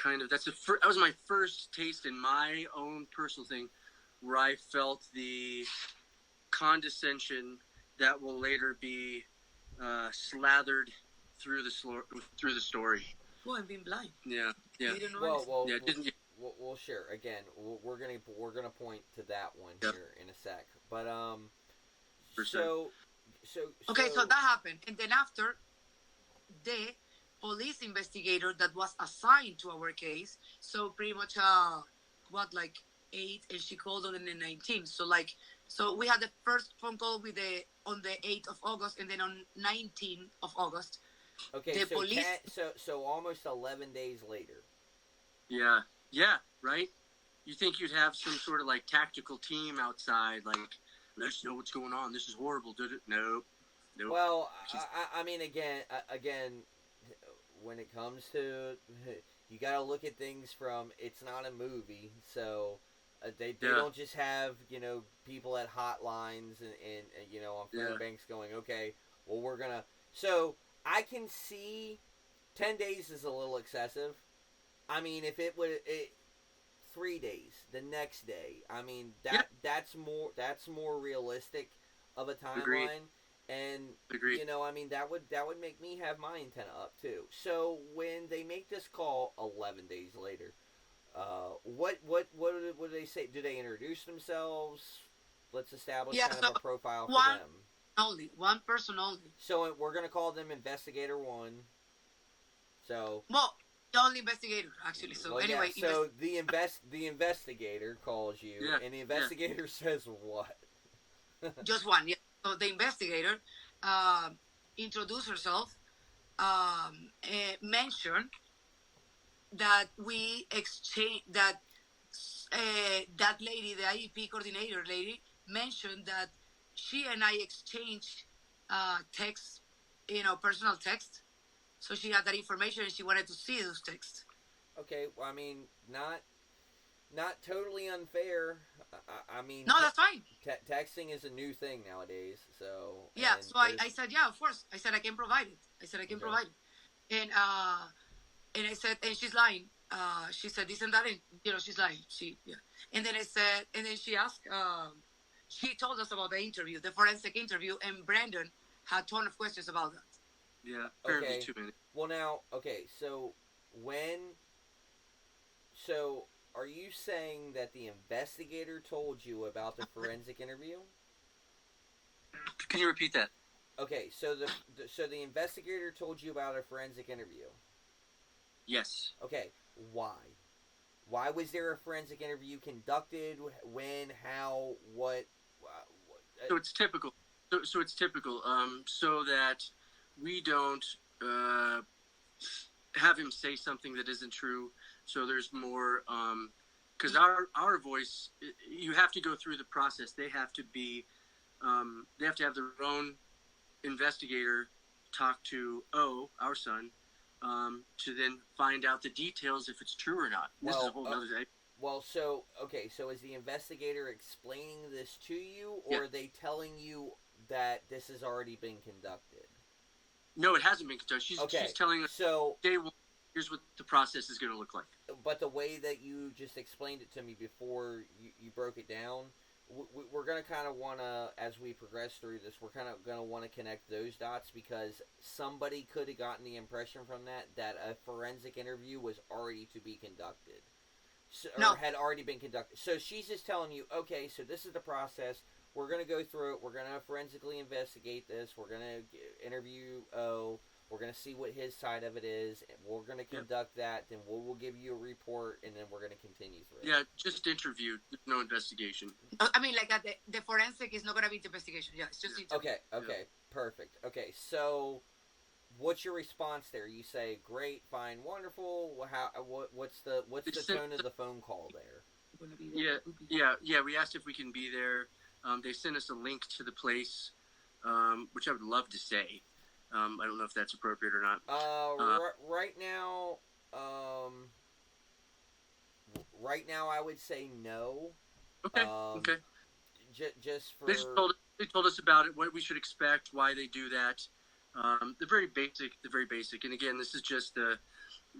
B: That was my first taste in my own personal thing where I felt the condescension that will later be slathered through the story.
D: Well, I'm being blind.
B: Yeah.
C: Well, sure. Again, we're gonna point to that one here in a sec. But so
D: that happened, and then after, the police investigator that was assigned to our case, so pretty much 8, and she called on the 19th. So we had the first phone call on the 8th of August, and then on 19th of August.
C: Okay, so almost 11 days later.
B: Yeah, right? You think you'd have some sort of tactical team outside, let's know what's going on. This is horrible. Did it? Nope.
C: Well, I mean, again, when it comes to, you got to look at things from, it's not a movie, so they don't just have, people at hotlines and on Fairbanks going, okay, well, we're going to, so I can see 10 days is a little excessive. I mean, if it would, 3 days, the next day, I mean, that's more realistic of a timeline.
B: Agreed.
C: And
B: Agreed.
C: I mean, that would make me have my antenna up too. So when they make this call 11 days later, what do they say? Do they introduce themselves? Let's establish kind of a profile for them.
D: One person only.
C: So we're gonna call them Investigator 1. So
D: the only investigator, actually. So anyway,
C: so the investigator calls you, and the investigator says what?
D: Just one. Yeah. So the investigator introduced herself, mentioned that we exchange that lady, the IEP coordinator lady, mentioned that she and I exchanged text, personal text. So she had that information and she wanted to see those texts.
C: Okay, well, I mean, not totally unfair. I mean,
D: No, that's fine.
C: texting is a new thing nowadays. So
D: Yeah, so I said, yeah, of course. I said I can provide it. I said I can provide it, and I said, and she's lying. She said this and that, and she's lying. And then I said, and then she asked. She told us about the interview, the forensic interview, and Brandon had a ton of questions about that.
B: Yeah, apparently
C: okay.
B: too many.
C: Well, now, okay, so are you saying that the investigator told you about the forensic interview?
B: Can you repeat that?
C: Okay, so the investigator told you about a forensic interview.
B: Yes.
C: Okay, why? Why was there a forensic interview conducted? When? How? What?
B: So it's typical. So it's typical. So that we don't have him say something that isn't true. So there's more. Because our voice, you have to go through the process. They have to be. They have to have their own investigator talk to our son, to then find out the details if it's true or not. This is a whole other day.
C: Well, so is the investigator explaining this to you, or are they telling you that this has already been conducted?
B: No, it hasn't been conducted. She's telling us.
C: So
B: here's what the process is going to look like.
C: But the way that you just explained it to me before you broke it down, we're going to kind of want to, as we progress through this, we're kind of going to want to connect those dots, because somebody could have gotten the impression from that a forensic interview was already to be conducted. Or had already been conducted. So she's just telling you, okay, so this is the process. We're going to go through it. We're going to forensically investigate this. We're going to interview We're going to see what his side of it is. And we're going to conduct that. Then we'll give you a report, and then we're going to continue through it.
B: Yeah, just interview. No investigation.
D: I mean, like the forensic is not going to be the investigation. Yeah, it's just interview.
C: Okay, perfect. Okay, so what's your response there? You say, great, fine, wonderful. What's the tone of the phone call there?
B: Yeah. We asked if we can be there. They sent us a link to the place, which I would love to say. I don't know if that's appropriate or not.
C: Right now, I would say no.
B: Okay. Okay.
C: Just for
B: they told us about it, what we should expect, why they do that. The very basic. And again, this is just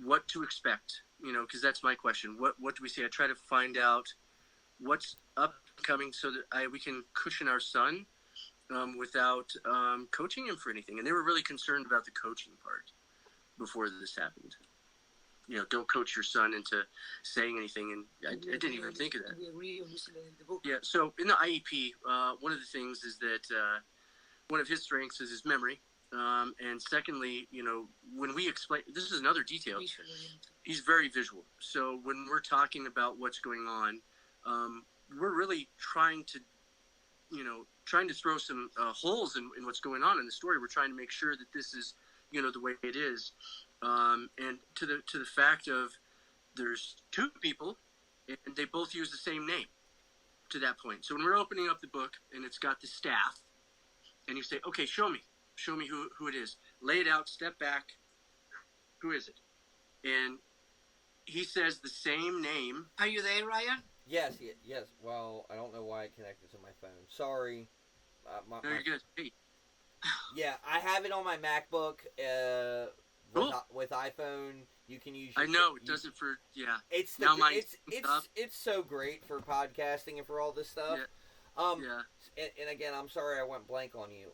B: what to expect. Because that's my question. What do we say? I try to find out what's upcoming so that we can cushion our son without coaching him for anything. And they were really concerned about the coaching part before this happened. Don't coach your son into saying anything. And I didn't even think of that. Yeah. So in the IEP, one of the things is that one of his strengths is his memory. And secondly, when we explain, this is another detail. He's very visual. So when we're talking about what's going on, we're really trying to throw some holes in what's going on in the story. We're trying to make sure that this is, the way it is. And to the fact of there's two people and they both use the same name to that point. So when we're opening up the book and it's got the staff and you say, okay, show me who it is, lay it out, step back. Who is it? And he says the same name.
D: Are you there, Ryan?
C: Yes. Well, I don't know why it connected to my phone. Sorry.
B: No, you're good. Hey.
C: Yeah, I have it on my MacBook. With iPhone, you can use.
B: I know it does it for
C: It's so great for podcasting and for all this stuff.
B: Yeah.
C: And again, I'm sorry I went blank on you.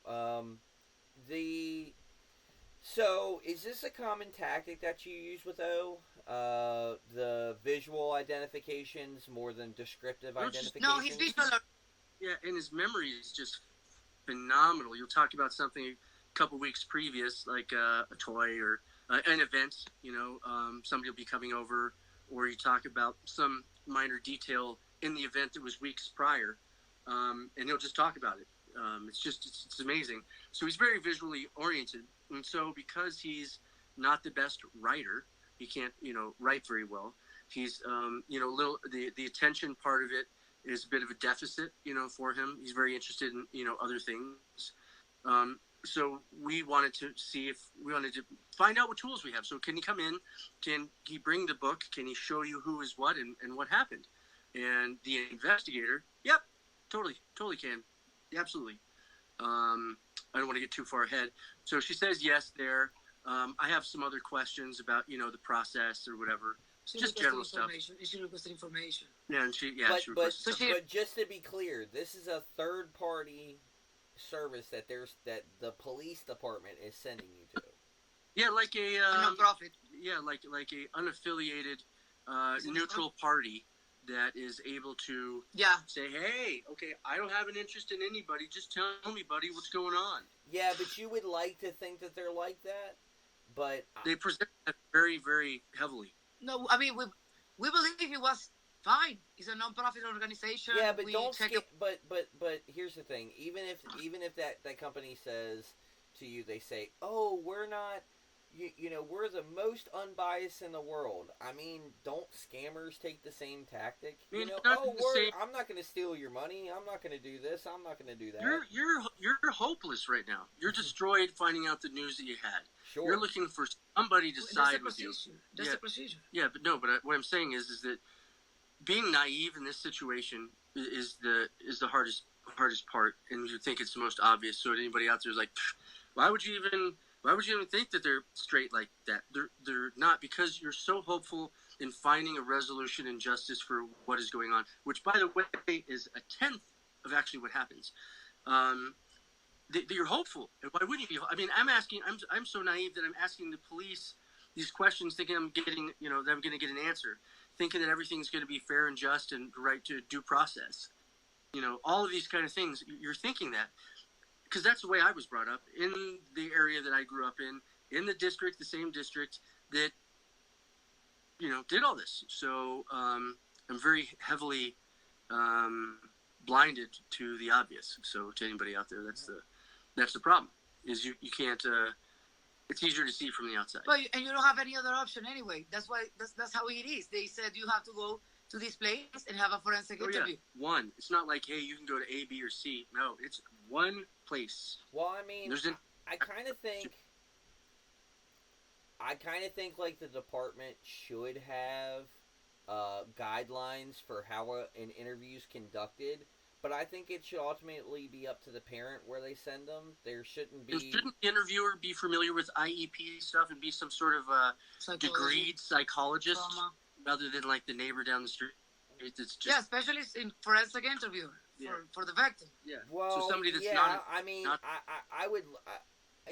C: So is this a common tactic that you use with O? The visual identifications more than descriptive identifications?
D: No, he's visual.
B: Yeah, and his memory is just phenomenal. You'll talk about something a couple weeks previous, like a toy or an event, somebody will be coming over, or you talk about some minor detail in the event that was weeks prior, and he'll just talk about it. It's amazing. So he's very visually oriented. And so because he's not the best writer,
A: He can't, write very well. He's, little the attention part of it is a bit of a deficit, for him. He's very interested in, other things. So we wanted to find out what tools we have. So can he come in? Can he bring the book? Can he show you who is what and what happened? And the investigator, yep, totally can. Absolutely. I don't want to get too far ahead. So she says yes there. I have some other questions about, the process or whatever. Just general stuff.
D: She requested information.
A: Yeah, she requested
C: but just to be clear, this is a third party service that the police department is sending you to.
A: Yeah, like a
D: non-profit.
A: Yeah, like a unaffiliated neutral party that is able to say, hey, okay, I don't have an interest in anybody. Just tell me, buddy, what's going on.
C: Yeah, but you would like to think that they're like that, but
A: they present that very, very heavily.
D: No, I mean we believe it was fine. It's a non-profit organization.
C: Yeah, but but here's the thing. Even if that company says to you, they say, "Oh, we're not, we're the most unbiased in the world." I mean, don't scammers take the same tactic? I'm not going to steal your money. I'm not going to do this. I'm not going to do that.
A: You're hopeless right now. You're destroyed finding out the news that you had.
C: Sure.
A: You're looking for somebody to side with you.
D: That's the procedure.
A: Yeah, but no. But what I'm saying is that being naive in this situation is the hardest part, and you think it's the most obvious. So anybody out there is like, why would you even think that they're straight like that? They're not, because you're so hopeful in finding a resolution and justice for what is going on, which, by the way, is a tenth of actually what happens. You're hopeful. Why wouldn't you be? I mean, I'm so naive that I'm asking the police these questions, thinking I'm getting, that I'm going to get an answer, thinking that everything's going to be fair and just and right to due process. All of these kind of things. You're thinking that because that's the way I was brought up in the area that I grew up in the district, the same district that, did all this. So I'm very heavily blinded to the obvious. So to anybody out there, that's the problem. Is you can't. It's easier to see from the outside.
D: But and you don't have any other option anyway. That's why that's how it is. They said you have to go to this place and have a forensic interview.
A: One. It's not like, hey, you can go to A, B, or C. No, it's one place.
C: Well, I mean, I kind of think like the department should have guidelines for how an interview is conducted. But I think it should ultimately be up to the parent where they send them. There shouldn't be...
A: And shouldn't the interviewer be familiar with IEP stuff and be some sort of degreed psychologist rather than like the neighbor down the street? It's just...
D: Yeah, especially in forensic interview for the victim.
A: Yeah.
C: Well,
A: so somebody that's
C: I would...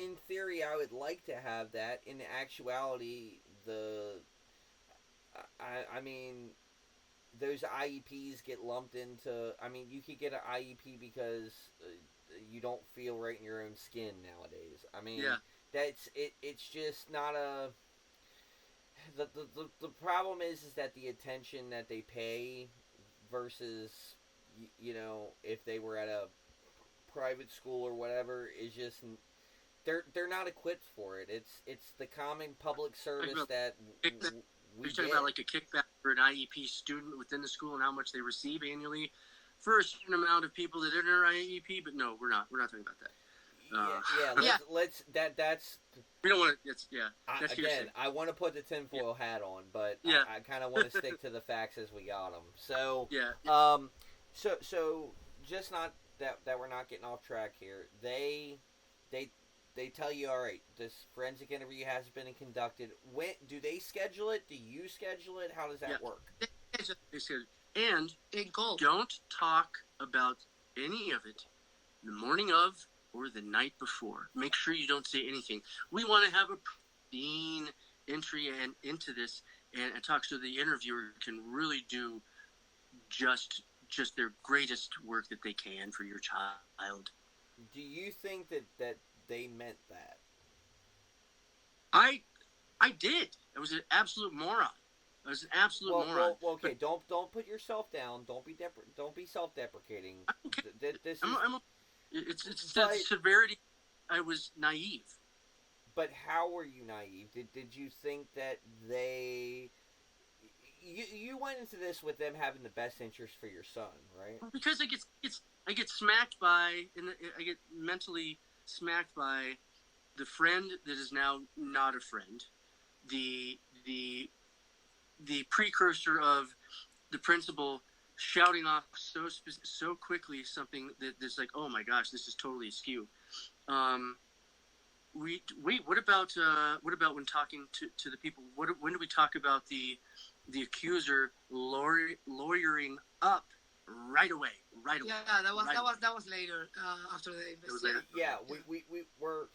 C: in theory, I would like to have that. In actuality, I mean... those IEPs get lumped into... I mean, you could get an IEP because you don't feel right in your own skin nowadays. I mean, that's it. It's just not a... The problem is that the attention that they pay versus, if they were at a private school or whatever is just... They're not equipped for it. It's the common public service that...
A: You're talking about like a kickback for an IEP student within the school and how much they receive annually for a certain amount of people that are in our IEP, but no, we're not talking about that.
C: That's.
A: We don't want to.
C: Again, I want to put the tinfoil hat on, but I kind of want to stick to the facts as we got them. So so just not that we're not getting off track here. They tell you, all right, this forensic interview has been conducted. When do they schedule it? Do you schedule it? How does that work?
A: They schedule. And don't talk about any of it the morning of or the night before. Make sure you don't say anything. We want to have a clean entry into this and talk so the interviewer can really do just their greatest work that they can for your child.
C: Do you think that they meant that?
A: I did. I was an absolute moron. Moron.
C: Well, okay. Don't put yourself down. Don't be self-deprecating.
A: Okay. It's the severity. I was naive.
C: But how were you naive? Did you think that they? You went into this with them having the best interest for your son, right?
B: Because I get smacked by, and I get mentally smacked by the friend that is now not a friend, the the the precursor of the principal shouting off so quickly something that's like, oh my gosh, this is totally askew. What about when talking to the people? When do we talk about the accuser lawyering up right away?
D: Yeah, that was later after the investigation.
C: Yeah, we were.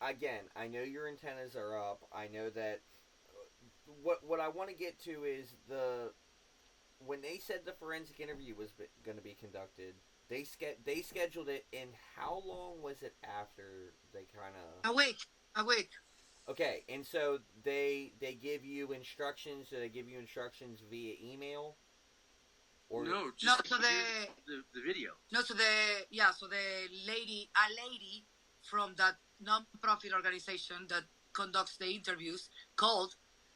C: Again, I know your antennas are up. I know that. What I want to get to is when they said the forensic interview was going to be conducted. They scheduled it, and how long was it after they kind of
D: a week.
C: Okay, and so they give you instructions. Do they give you instructions via email?
B: Or no,
D: just
B: the video.
D: No, so a lady from that non-profit organization that conducts the interviews called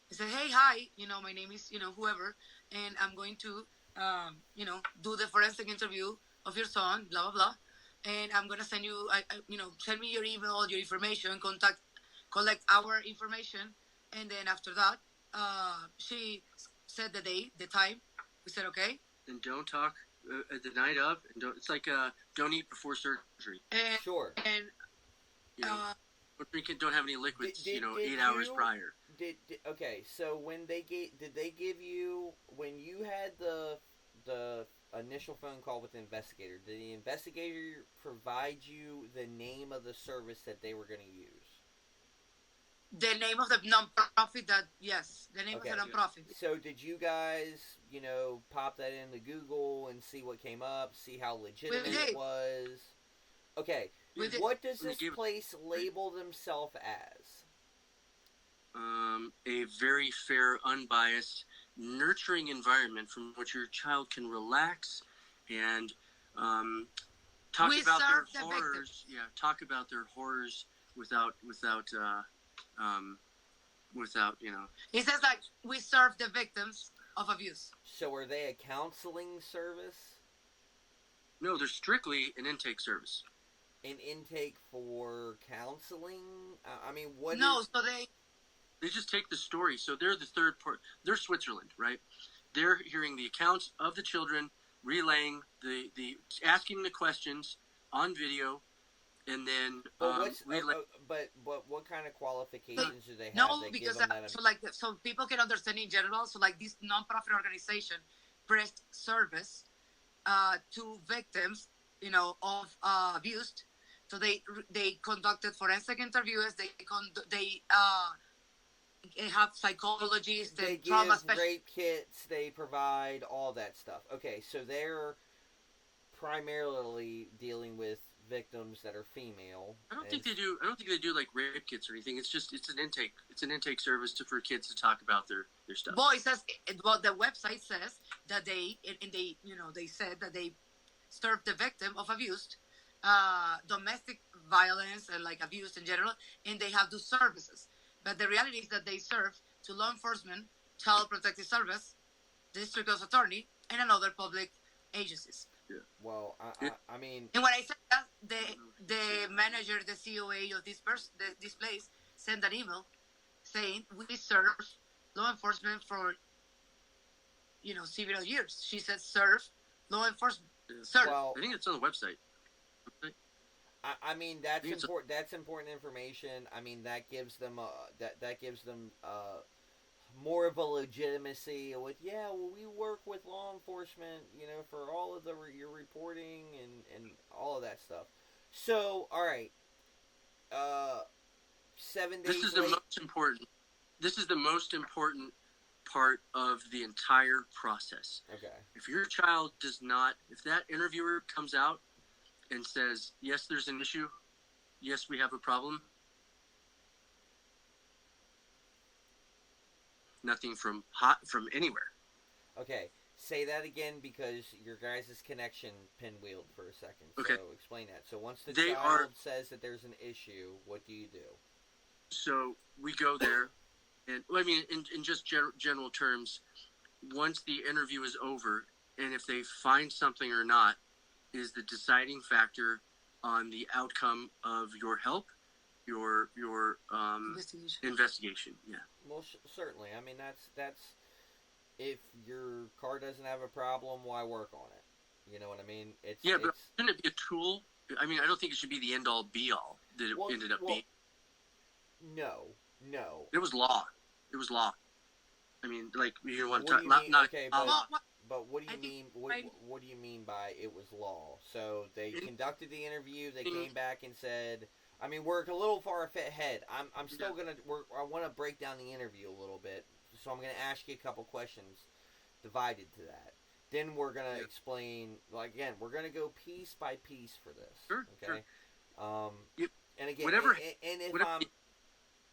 D: and said, "Hey, hi, my name is whoever, and I'm going to do the forensic interview of your son, blah blah blah, and I'm gonna send you, send me your email, your information, collect our information, and then after that, she said the time. We said okay."
B: And don't talk the night of, and don't. It's like don't eat before surgery.
D: And,
C: sure.
D: And
B: don't drink it. Don't have any liquids. 8 hours prior.
C: Okay? So did they give you when you had the initial phone call with the investigator? Did the investigator provide you the name of the service that they were going to use?
D: The name of the non-profit the name of the non-profit.
C: So did you guys, pop that into Google and see what came up, see how legitimate it was? Okay, what does this place label themselves as?
B: A very fair, unbiased, nurturing environment from which your child can relax and talk about their horrors. Yeah, talk about their horrors without
D: It says like we serve the victims of abuse.
C: So are they a counseling service?
B: No, they're strictly an intake service.
C: An intake for counseling? I mean, what?
D: No, so
B: they just take the story. So they're the third part. They're Switzerland, right? They're hearing the accounts of the children, relaying the asking the questions on video. And then,
C: but what kind of qualifications do they have?
D: No, because so people can understand in general. So like this non-profit organization pressed service to victims, of abuse. So they conducted forensic interviews. They have psychologists.
C: They give rape kits. They provide all that stuff. Okay, so they're primarily dealing with victims that are female.
B: I don't think they do like rape kits or anything. It's an intake. It's an intake service for kids to talk about their stuff.
D: Well, it says the website says that they said that they serve the victim of abuse, domestic violence and like abuse in general, and they have those services. But the reality is that they serve to law enforcement, child protective service, district attorney, and another public agencies.
B: Yeah.
C: Well, I mean,
D: and when I said that, the manager, the COA of this place, sent an email saying we serve law enforcement for several years. She said serve law enforcement.
B: Yeah.
D: Serve.
B: Well, I think it's on the website.
C: I mean that's important. That's important information. I mean that gives them more of a legitimacy with we work with law enforcement for all of your reporting and all of that stuff. So all right, 7 days.
B: This is the most important part of the entire process.
C: Okay.
B: If your child does not, if that interviewer comes out and says yes, there's an issue, yes, we have a problem. Nothing from anywhere.
C: Okay, say that again because your guys' connection pinwheeled for a second.
B: Okay.
C: So explain that. So once the child says that there's an issue, what do you do?
B: So we go there, and well, I mean, in just general terms, once the interview is over, and if they find something or not, is the deciding factor on the outcome of your help, your investigation. Yeah.
C: Well, certainly. I mean, that's if your car doesn't have a problem, why work on it? You know what I mean?
B: But shouldn't it be a tool? I mean, I don't think it should be the end all be all that it ended up being.
C: No.
B: It was law. It was law. I mean, like you want to
C: talk,
B: not
C: okay, but what do you mean? What do you mean by it was law? So they conducted the interview. They came back and said, I mean, we're a little far ahead. I'm still gonna. I want to break down the interview a little bit. So I'm gonna ask you a couple questions divided to that. Then we're gonna explain. Like again, we're gonna go piece by piece for this.
B: Sure.
C: Okay.
B: Sure.
C: And again,
B: whatever.
C: And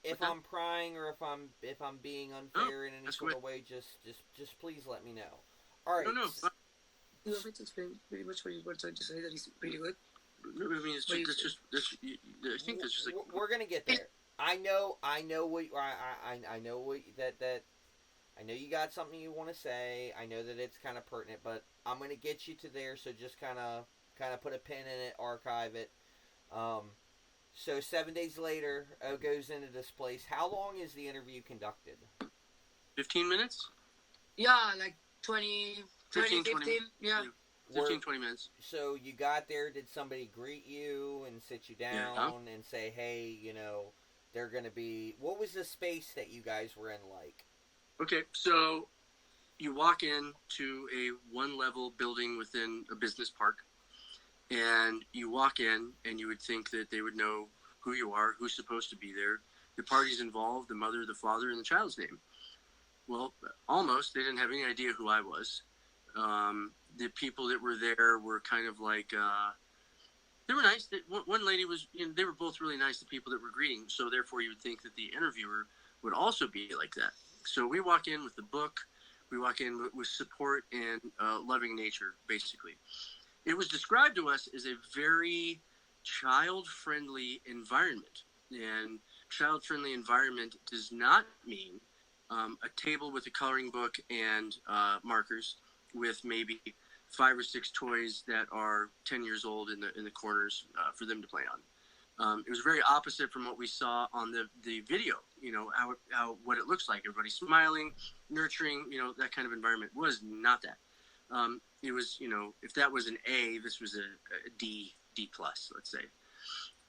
C: if I'm prying or if I'm being unfair in any sort of way, just please let me know. All right.
B: No.
D: You want me to explain pretty much what you were trying to say? That is pretty good.
B: No, I mean, I think that's just like
C: we're gonna get there. I know what I know what that. I know you got something you want to say. I know that it's kind of pertinent, but I'm gonna get you to there. So just kind of put a pin in it, archive it. So 7 days later, goes into this place. How long is the interview conducted?
B: 15 minutes?
D: Yeah, like 15. Yeah.
B: 15, 20 minutes.
C: So you got there, did somebody greet you and sit you down and say, hey, they're going to be... What was the space that you guys were in like?
B: Okay, so you walk in to a one-level building within a business park. And you walk in, and you would think that they would know who you are, who's supposed to be there, the parties involved, the mother, the father, and the child's name. Well, almost. They didn't have any idea who I was. The people that were there were kind of like, they were nice. One lady was, they were both really nice, the people that were greeting. So therefore, you would think that the interviewer would also be like that. So we walk in with the book. We walk in with support and loving nature, basically. It was described to us as a very child-friendly environment. And child-friendly environment does not mean a table with a coloring book and markers with maybe 5 or 6 toys that are 10 years old in the corners for them to play on. It was very opposite from what we saw on the video. How what it looks like. Everybody smiling, nurturing. That kind of environment was not that. It was, if that was an A, this was a D plus, let's say.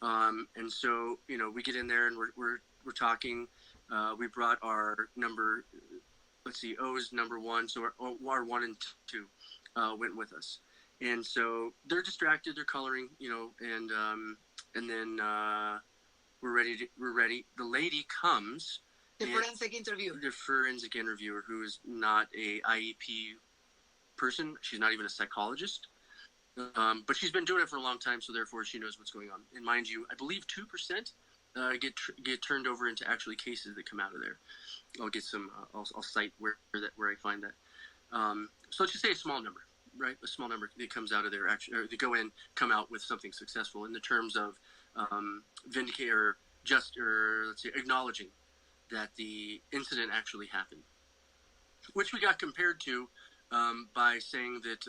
B: And so, we get in there and we're talking. We brought our number, let's see, O is number 1, so our 1 and 2 went with us. And so they're distracted, they're coloring, and then we're ready. The lady comes.
D: The forensic
B: interviewer, who is not a IEP person. She's not even a psychologist, but she's been doing it for a long time, so therefore she knows what's going on. And mind you, I believe 2% get turned over into actually cases that come out of there. I'll get some. I'll cite where I find that. So let's just say a small number, right? A small number that comes out of there actually, or they come out with something successful in the terms of vindicate or let's say acknowledging that the incident actually happened, which we got compared to. By saying that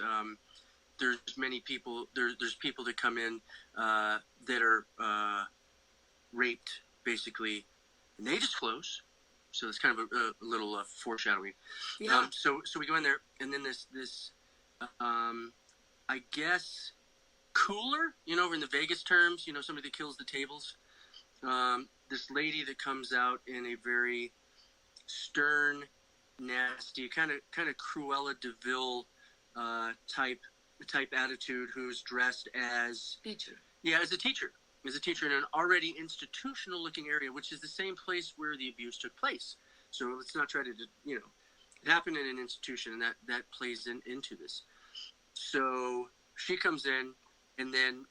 B: there's many people, there's people that come in that are raped, basically, and they disclose. So it's kind of a little foreshadowing.
D: Yeah.
B: So we go in there, and then this I guess, cooler, over in the Vegas terms, somebody that kills the tables. This lady that comes out in a very stern, nasty, kind of Cruella de Vil type attitude, who's dressed as
D: teacher.
B: Yeah, as a teacher in an already institutional looking area, which is the same place where the abuse took place. So let's not try to, it happened in an institution, and that plays into this. So she comes in, and then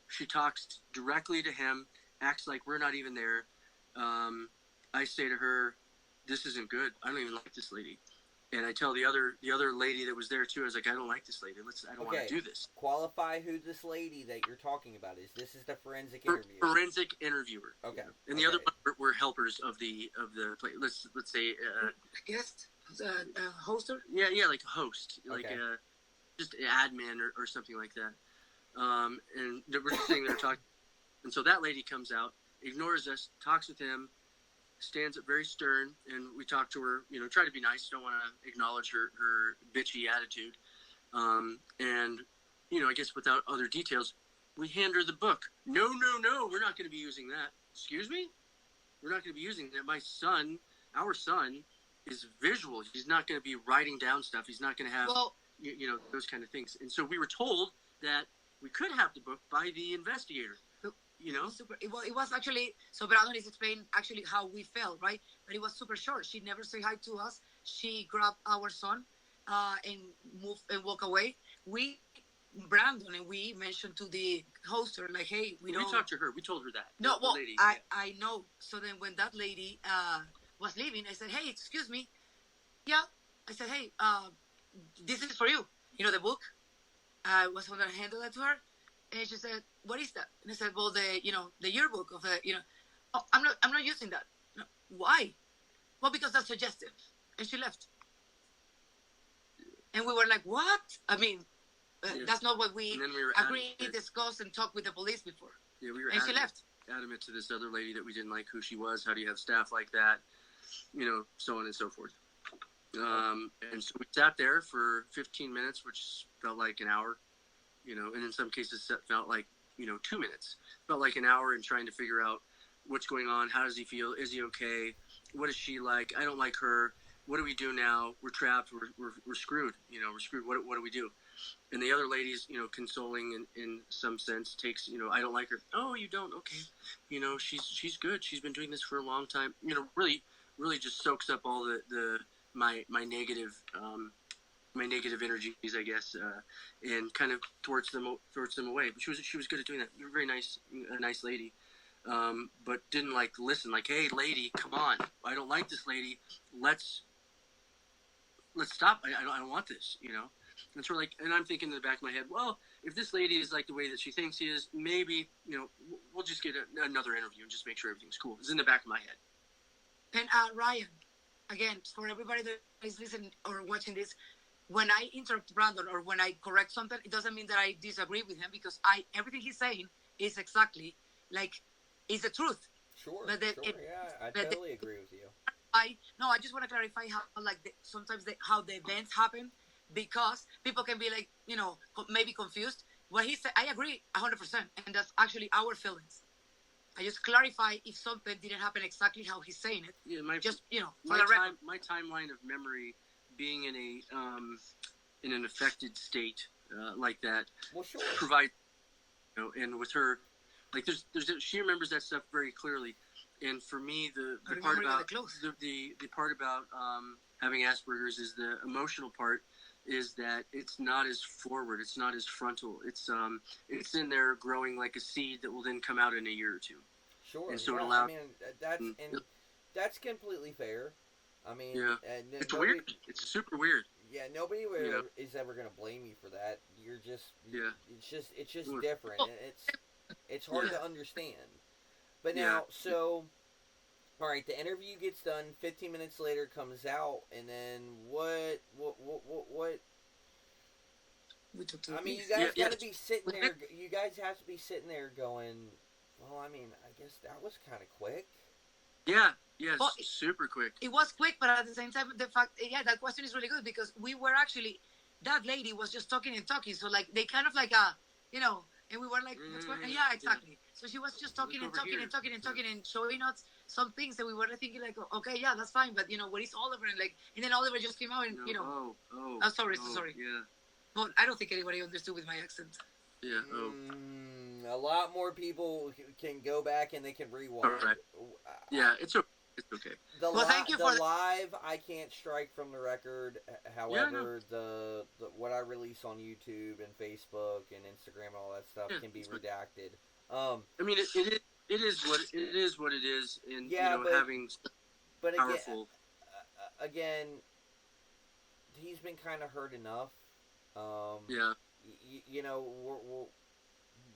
B: she talks directly to him, acts like we're not even there. I say to her, this isn't good. I don't even like this lady. And I tell the other lady that was there too. I was like, I don't like this lady. I don't want to do this.
C: Qualify who this lady that you're talking about is. This is the forensic interviewer.
B: Forensic interviewer.
C: Okay.
B: And the other one were helpers of the play. Let's say
D: guest, hoster.
B: Yeah, like a host, like just an admin or something like that. And we're just sitting there talking. And so that lady comes out, ignores us, talks with him, stands up very stern, and we talk to her, try to be nice, don't want to acknowledge her bitchy attitude. And, I guess without other details, we hand her the book. No, we're not going to be using that. Excuse me? We're not going to be using that. Our son, is visual. He's not going to be writing down stuff. He's not going to have, those kind of things. And so we were told that we could have the book by the investigator.
D: Super. It was actually, so Brandon is explaining actually how we felt, right? But it was super short. She never said hi to us. She grabbed our son and moved and walked away. Brandon and we mentioned to the hoster, like, hey, we
B: talked to her. We told her that.
D: No, well, lady, I know. So then when that lady was leaving, I said, hey, excuse me. Yeah. I said, hey, this is for you. The book. I was going to handle that to her. And she said, what is that? And I said, well, the yearbook of oh, I'm not using that. No. Why? Well, because that's suggestive. And she left. And we were like, what? I mean, that's not what we agreed, discussed, and talked with the police before.
B: Yeah, we were
D: and she left.
B: Adamant to this other lady that we didn't like who she was. How do you have staff like that? So on and so forth. And so we sat there for 15 minutes, which felt like an hour. And in some cases it felt like, 2 minutes. Felt like an hour in trying to figure out what's going on. How does he feel? Is he okay? What is she like? I don't like her. What do we do now? We're trapped. We're screwed. We're screwed. What do we do? And the other lady's, consoling in some sense, takes, I don't like her. Oh, you don't? Okay. She's good. She's been doing this for a long time. Really, really just soaks up all my negative, my negative energies, I guess, and kind of thwarts them away. But she was good at doing that. You're very nice, a nice lady, but didn't listen. Like, hey, lady, come on! I don't like this lady. Let's stop. I don't want this. And sort of and I'm thinking in the back of my head, well, if this lady is like the way that she thinks he is, maybe we'll just get another interview and just make sure everything's cool. It's in the back of my head.
D: And Ryan, again, for everybody that is listening or watching this. When I interrupt Brandon or when I correct something, it doesn't mean that I disagree with him because everything he's saying is exactly is the truth.
C: Sure, I totally agree with you.
D: I just want to clarify how sometimes how the events happen because people can be maybe confused. What he said, I agree 100%, and that's actually our feelings. I just clarify if something didn't happen exactly how he's saying it.
B: Yeah,
D: my
B: timeline of memory. Being in in an affected state like that,
C: well, sure.
B: Provide, and with her, she remembers that stuff very clearly. And for me, the part about the part about having Asperger's is the emotional part is that it's not as forward, it's not as frontal. It's in there growing like a seed that will then come out in a year or two.
C: Sure.
B: And so it allows.
C: I mean, that's completely fair. I mean,
B: it's weird. It's super weird.
C: Yeah, nobody is ever going to blame you for that. You're just, it's just different, and it's hard to understand. But now, so, all right, the interview gets done. 15 minutes later, comes out, and then what? I mean, you guys got to be sitting there. You guys have to be sitting there going, well, I mean, I guess that was kind of quick.
B: Yeah. Yes, super quick.
D: It was quick, but at the same time, that question is really good because we were actually, that lady was just talking and talking. So they kind of and we were like, yeah, exactly. Yeah. So she was just talking and talking and talking and talking and showing us some things that we were thinking okay, yeah, that's fine. But where is Oliver? And then Oliver just came out and, Oh, sorry.
B: Yeah.
D: Well, I don't think anybody understood with my accent.
B: Yeah.
C: A lot more people can go back and they can rewind.
B: All right. Yeah, it's okay. It's okay.
D: Thank you for
C: the live. I can't strike from the record. However, the what I release on YouTube and Facebook and Instagram and all that stuff can be redacted.
B: I mean, it is what it is, and having
C: but
B: powerful.
C: Again, he's been kind of hurt enough.
B: Yeah.
C: You know,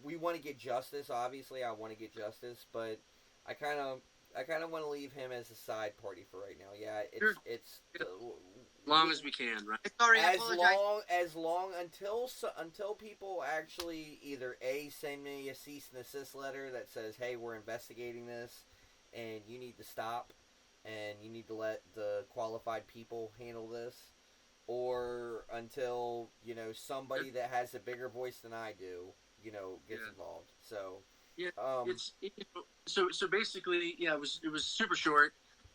C: we want to get justice. Obviously, I want to get justice, but I kind of want to leave him as a side party for right now. Yeah,
B: Sure.
C: it's
B: As long as we can, right?
D: Sorry, I
C: as
D: apologize.
C: long until people actually either send me a cease and desist letter that says, hey, we're investigating this and you need to stop and you need to let the qualified people handle this, or until somebody that has a bigger voice than I do gets involved. So
B: Yeah, so basically, yeah, it was super short.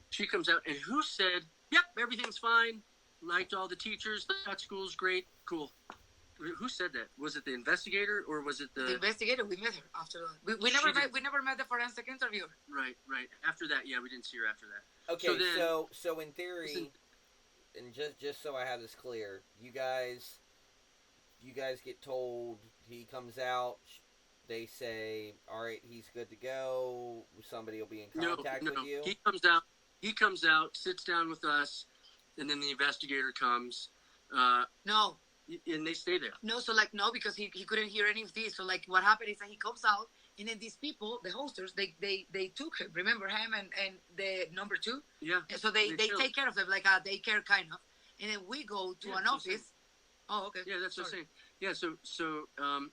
B: She comes out, and who said, "Yep, everything's fine." Liked all the teachers. Thought school's great. Cool. Who said that? Was it the investigator or was it
D: The investigator, we met her after that. We never met the forensic interviewer.
B: Right. After that, yeah, we didn't see her after that.
C: okay, so in theory, and just so I have this clear, you guys get told he comes out. They say, all right, he's good to go. Somebody will be in contact with you.
B: He comes out, sits down with us, and then the investigator comes.
D: No.
B: And they stay there.
D: No, so like, no, because he couldn't hear any of this. So like what happened is that he comes out, and then these people, the hosters, they took him. Remember him and the number 2?
B: Yeah.
D: And so they take care of them, like a daycare kind of. And then we go to an office. Oh, okay.
B: Yeah, that's what I'm saying. Yeah, so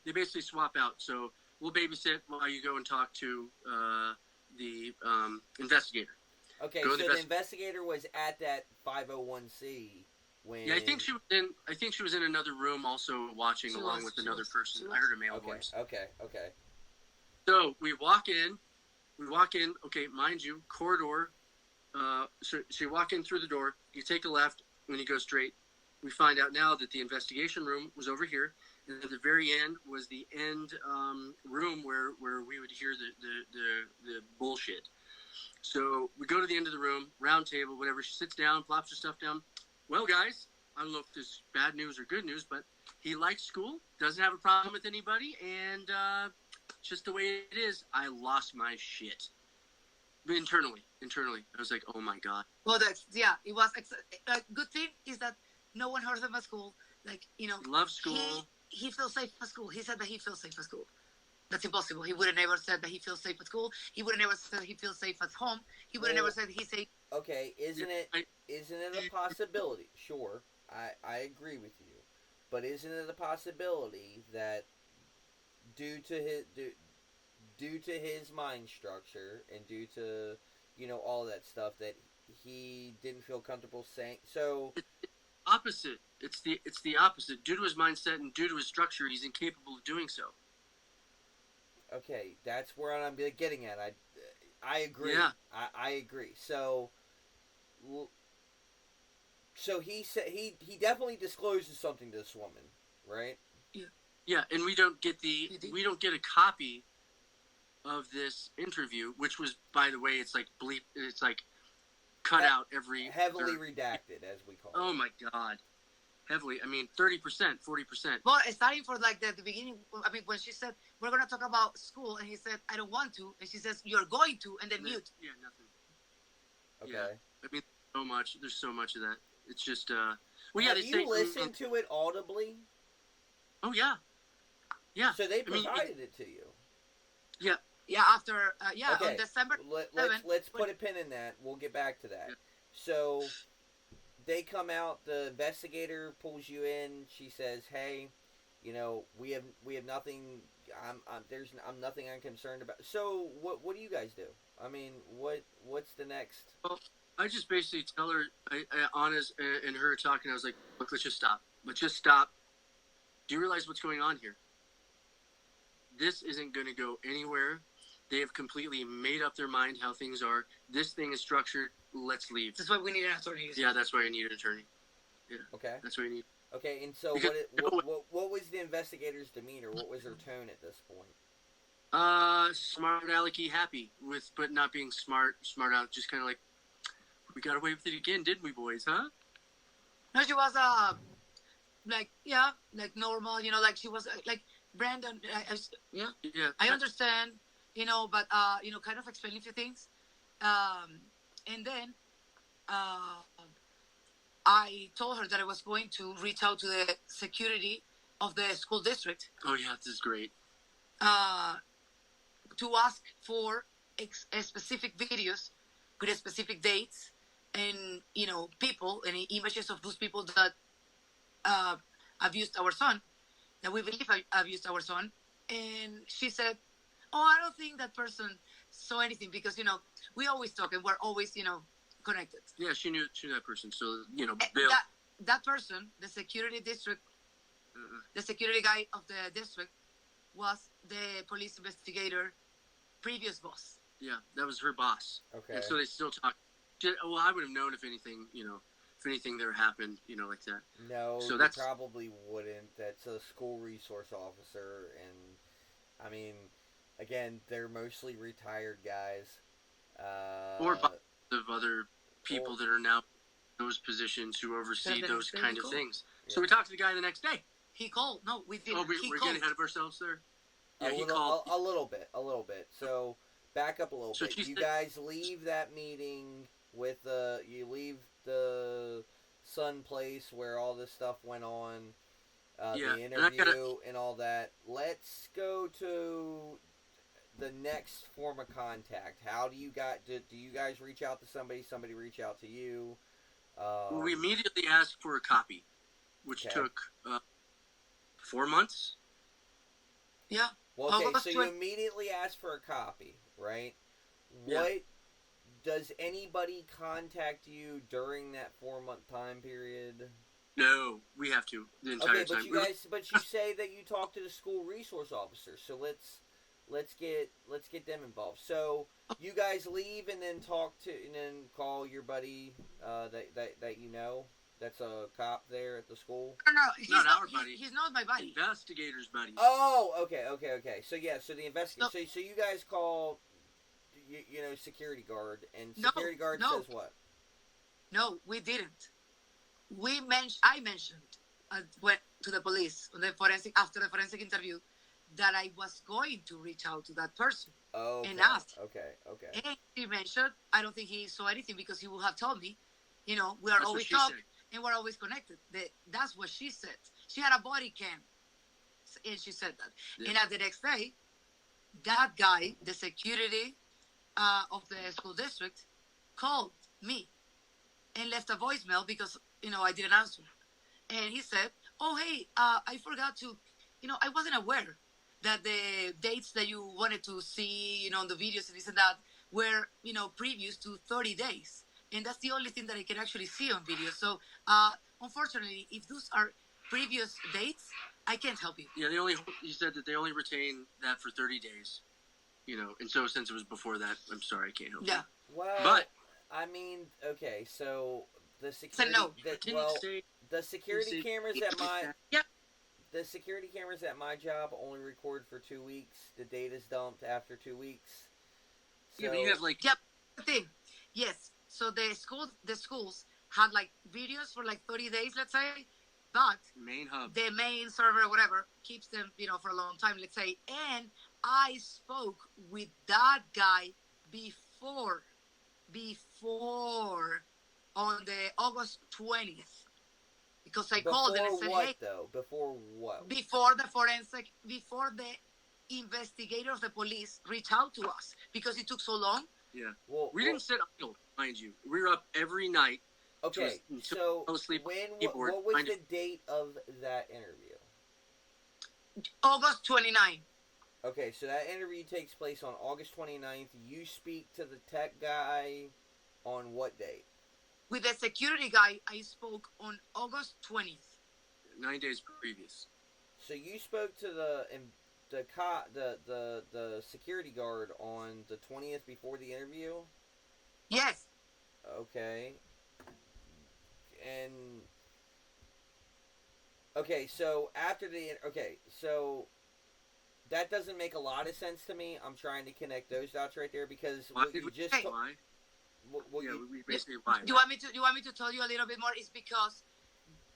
B: they basically swap out. So we'll babysit while you go and talk to the investigator.
C: Okay, so the investigator was at that 501c when.
B: Yeah, I think she was in another room also watching along with another person. I heard a male voice.
C: Okay.
B: So we walk in. Okay, mind you, corridor. So you walk in through the door. You take a left. When you go straight, we find out now that the investigation room was over here, and at the very end was the end room where we would hear the bullshit. So we go to the end of the room, round table, whatever. She sits down, plops her stuff down. Well, guys, I don't know if this is bad news or good news, but he likes school, doesn't have a problem with anybody, and just the way it is, I lost my shit. Internally, I was like, oh my god.
D: Well, it was a good thing is that no one hurt him at school. Like,
B: love school.
D: He feels safe at school. He said that he feels safe at school. That's impossible. He would have never said that he feels safe at school. He would have never said he feels safe at home. He would have never said he's safe.
C: Okay, isn't it a possibility? Sure, I agree with you, but isn't it a possibility that due to his mind structure and due to all that stuff that he didn't feel comfortable saying? So
B: opposite. It's the opposite. Due to his mindset and due to his structure, he's incapable of doing so.
C: Okay, that's where I'm getting at. I agree.
B: Yeah.
C: I agree. So he said he definitely discloses something to this woman, right?
B: Yeah, and we don't get a copy of this interview, which was, by the way, it's like cut out every
C: heavily redacted, as we call it.
B: Oh my god. Heavily. I mean, 30%, 40%.
D: Well, starting for like the beginning, I mean, when she said, we're going to talk about school, and he said, I don't want to, and she says, you're going to, and then mute.
B: Yeah, nothing.
C: Okay.
B: Yeah. I mean, there's so much of that. It's just,
C: Have you listened to it audibly?
B: Oh, yeah. Yeah.
C: So they provided it to you?
B: Yeah.
D: Yeah, after,
C: okay.
D: On December 7th.
C: Let's put a pin in that. We'll get back to that.
B: Yeah.
C: So they come out, the investigator pulls you in, she says, hey, we have nothing, I'm nothing I'm concerned about. So what do you guys do? I mean, what's the next?
B: Well, I just basically tell her, Anna's and her talking, I was like, look, let's just stop. Do you realize what's going on here? This isn't going to go anywhere. They have completely made up their mind how things are. This thing is structured. Let's leave.
D: That's why we need an attorney.
B: Yeah, that's why I need an attorney. Yeah.
C: Okay.
B: That's what I need.
C: Okay, and so what was the investigator's demeanor? What was her tone at this point?
B: Smart alecky happy but not being smart out. Just kind of like, we got away with it again, didn't we, boys? Huh?
D: No, she was like normal. Like she was like Brandon.
B: Yeah.
D: I understand. But kind of explaining a few things. And then I I told her that I was going to reach out to the security of the school district.
B: Oh yeah, this is great.
D: To ask for specific videos with specific dates and people and images of those people that abused our son, that we believe abused our son. And she said, "Oh, I don't think that person saw anything because we always talk and we're always connected."
B: Yeah, she knew that person. So
D: that person, the security district, the security guy of the district, was the police investigator previous boss.
B: Yeah, that was her boss.
C: Okay.
B: And so they still talk. Well, I would have known if anything there happened, like that.
C: No,
B: so
C: you probably wouldn't. That's a school resource officer, and I mean, again, they're mostly retired guys.
B: Or of other people that are now in those positions who oversee those kind of things. Yeah. So we talked to the guy the next day.
D: He called. No, we didn't.
B: Oh, we're getting ahead of ourselves there?
C: Yeah, he called. A little bit. So back up a little bit. You guys leave that meeting with you leave the Sun place where all this stuff went on, the interview and all that. Let's go to the next form of contact. How do you guys reach out to somebody? Somebody reach out to you?
B: We immediately asked for a copy, which took 4 months.
D: Yeah.
C: Well, okay, so you immediately asked for a copy, right?
B: Yeah.
C: What does anybody contact you during that 4-month time period?
B: No, we have to the entire time.
C: But you say that you talk to the school resource officer, so let's get them involved. So you guys leave and then call your buddy that you know. That's a cop there at the school.
D: No, he's not
B: our buddy.
D: He's not my buddy.
B: Investigator's buddy.
C: Oh, okay. So the investigator. So you guys call, security guard, and security guard says what?
D: No, we didn't. I mentioned went to the police after the forensic interview that I was going to reach out to that person and ask.
C: Okay.
D: And he mentioned, I don't think he saw anything because he would have told me, we are always talking and we're always connected. That's what she said. She had a body cam and she said that. Yeah. And at the next day, that guy, the security of the school district, called me and left a voicemail because, I didn't answer. And he said, "Oh, hey, I forgot to, I wasn't aware that the dates that you wanted to see, on the videos and this and that were, previous to 30 days. And that's the only thing that I can actually see on video. So, unfortunately, if those are previous dates, I can't help you."
B: Yeah, he said that they only retain that for 30 days, and so since it was before that, I'm sorry, I can't help you.
C: Yeah. Well,
B: but
C: I mean, okay, so the security, the security cameras at the security cameras at my job only record for 2 weeks. The data's dumped after 2 weeks. So,
B: yeah, but you have
D: the thing. Yes. So the schools had videos for 30 days, let's say, but
B: main hub,
D: the main server, whatever, keeps them, for a long time, let's say. And I spoke with that guy before on the August 20th, because I called and I said,
C: "Hey, before what?
D: Before the investigator of the police reached out to us because it took so long."
B: Yeah. Well, we didn't sit idle, mind you. We were up every night.
C: Okay. So what was the date of that interview?
D: August 29th.
C: Okay, so that interview takes place on August 29th. You speak to the tech guy on what date?
D: With the security guy, I spoke on August 20th.
B: 9 days previous.
C: So you spoke to the security guard on the 20th before the interview?
D: Yes.
C: Okay. And okay, so so that doesn't make a lot of sense to me. I'm trying to connect those dots right there because what you just
B: why? We basically lied.
D: You want me to tell you a little bit more? It's because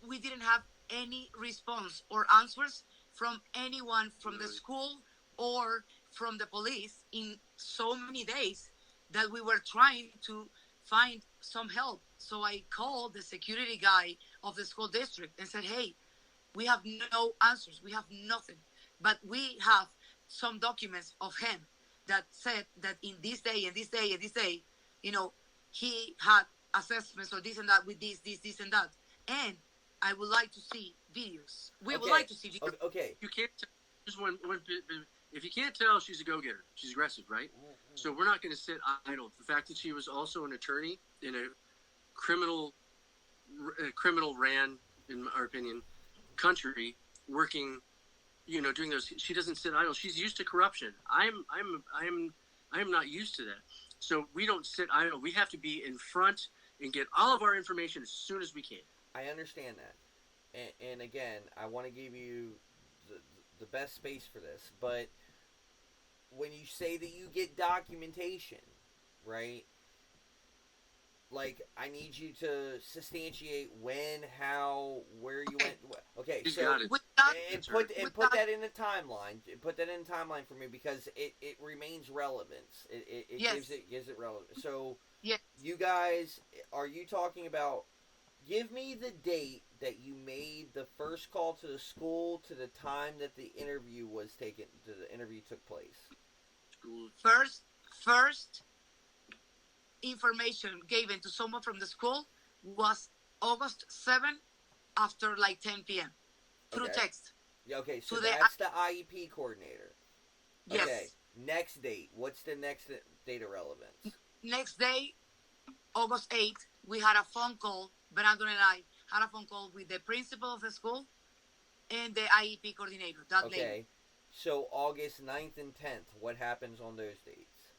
D: we didn't have any response or answers from anyone from the school or from the police in so many days that we were trying to find some help, so I called the security guy of the school district and said, hey, we have no answers. We have nothing. But we have some documents of him that said that in this day and this day and this day, he had assessments or this and that with this and that. And I would like to see videos. We would like to see videos.
C: Okay.
B: You can't tell. Just one if you can't tell, she's a go-getter. She's aggressive, right? Mm-hmm. So we're not going to sit idle. The fact that she was also an attorney in a criminal ran, in our opinion, country, working, doing those. She doesn't sit idle. She's used to corruption. I'm not used to that. So we don't sit idle. We have to be in front and get all of our information as soon as we can.
C: I understand that, and again, I want to give you the best space for this, but when you say that you get documentation, right? Like, I need you to substantiate when, how, where you went. Okay,
B: She's
C: so
B: got it.
C: Put that in a timeline. Put that in a timeline for me because it remains relevance. It
D: yes.
C: gives it relevance. So,
D: yes.
C: You guys, are you talking about? Give me the date that you made the first call to the school to the time that the interview was taken. The interview took place.
D: First information given to someone from the school was August 7 after like 10 p.m. through text.
C: Yeah, okay, so that's the IEP coordinator.
D: Yes.
C: Okay, next date. What's the next date of relevance?
D: Next day, August 8th, we had a phone call. Brandon and I had a phone call with the principal of the school and the IEP coordinator. That
C: okay,
D: lady.
C: So August 9th and 10th, what happens on those dates?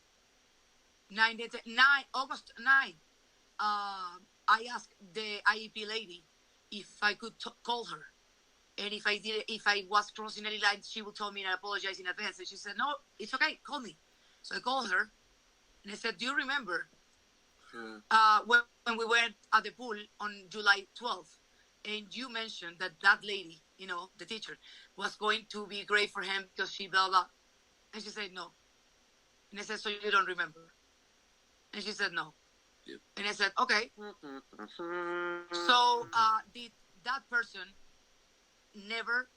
D: August 9. I asked the IEP lady if I could call her, and if I was crossing any lines, she would tell me and I apologize in advance. And she said, "No, it's okay. Call me." So I called her, and I said, "Do you remember when we went at the pool on July 12th, and you mentioned that lady, the teacher, was going to be great for him because she blah blah?" And she said, "No." And I said, "So you don't remember?" And she said, "No."
B: Yep.
D: And I said, "Okay." So did that person never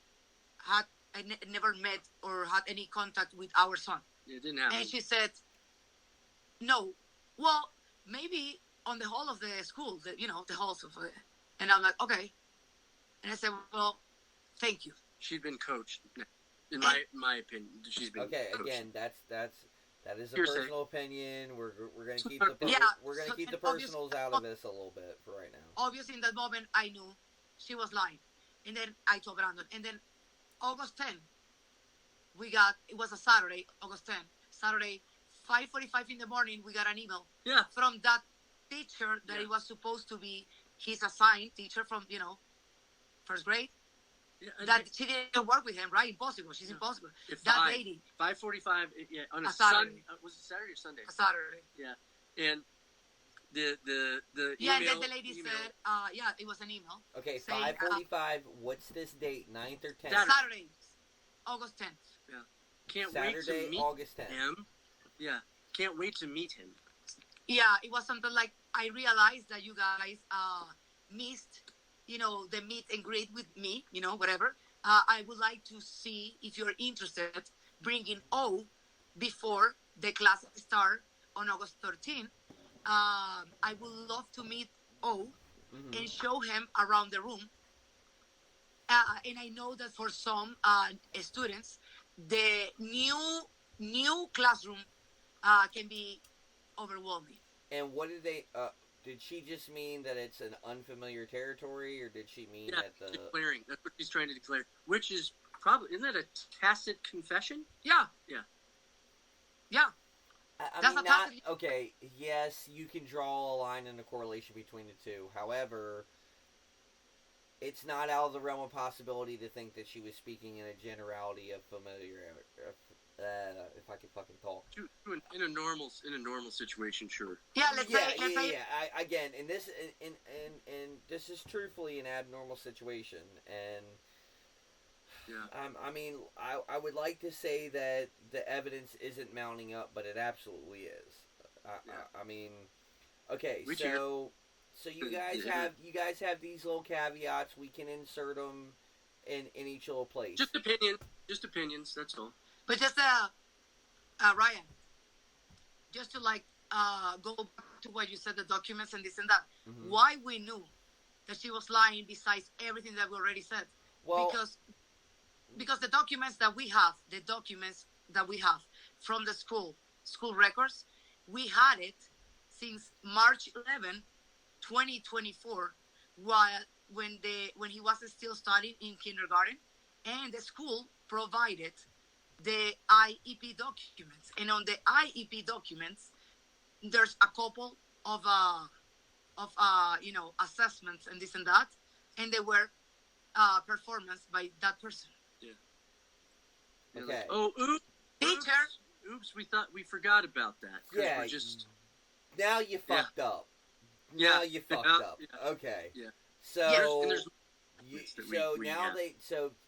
D: met or had any contact with our son?
B: It didn't happen.
D: And she said, "No. Well, maybe on the hall of the school, the halls of it." And I'm like, "Okay." And I said, "Well, thank you."
B: She'd been coached. In my opinion, she's been coached.
C: Again, that is a personal opinion. We're gonna keep the personals out of this a little bit for right now.
D: Obviously, in that moment, I knew she was lying, and then I told Brandon. And then August 10, it was a Saturday, August 10, Saturday, 5:45 in the morning. We got an email from that teacher that it was supposed to be his assigned teacher from first grade. Yeah, that she didn't work with him, right? Impossible. She's impossible. That lady.
B: 5:45. Yeah, on a
D: Saturday.
B: Was it Saturday or Sunday?
D: A Saturday.
B: Yeah, and the email.
D: Yeah, and then the lady said, it was an email.
C: Okay, 5:45. What's this date? 9th or 10th?
D: Saturday, August 10th.
B: Yeah, can't
C: Saturday,
B: wait to meet
C: August 10th.
B: him. Yeah, can't wait to meet him.
D: Yeah, it was something like I realized that you guys missed. The meet and greet with me, whatever. I would like to see if you're interested bringing O before the class start on August 13th. I would love to meet O and show him around the room. And I know that for some students, the new classroom can be overwhelming.
C: And what did they... did she just mean that it's an unfamiliar territory, or did she mean that the...
B: declaring. That's what she's trying to declare. Which is probably... Isn't that a tacit confession?
D: Yeah.
B: Yeah.
D: Yeah.
C: I mean, not... Okay, yes, you can draw a line and a correlation between the two. However, it's not out of the realm of possibility to think that she was speaking in a generality of familiarity. If I could fucking talk.
B: In a normal situation, sure.
D: Yeah, let's say.
C: Again, in this, and this is truthfully an abnormal situation, and I mean, I would like to say that the evidence isn't mounting up, but it absolutely is. I mean, okay, So you guys have these little caveats. We can insert them in each little place.
B: Just opinions. That's all.
D: But just Ryan, just to go back to what you said, the documents and this and that.
C: Mm-hmm.
D: Why we knew that she was lying, besides everything that we already said?
C: Well,
D: because the documents that we have from the school records, we had it since March 11, 2024, when he was still studying in kindergarten, and the school provided the IEP documents, and on the IEP documents, there's a couple of assessments and this and that, and they were performance by that person.
B: Yeah.
C: Okay.
B: Oh,
D: Teacher.
B: Oops, we forgot about that.
C: Yeah.
B: We're just...
C: Now you fucked up.
B: Yeah.
C: Now you fucked up.
B: Yeah.
C: Okay.
B: Yeah.
C: So
B: there's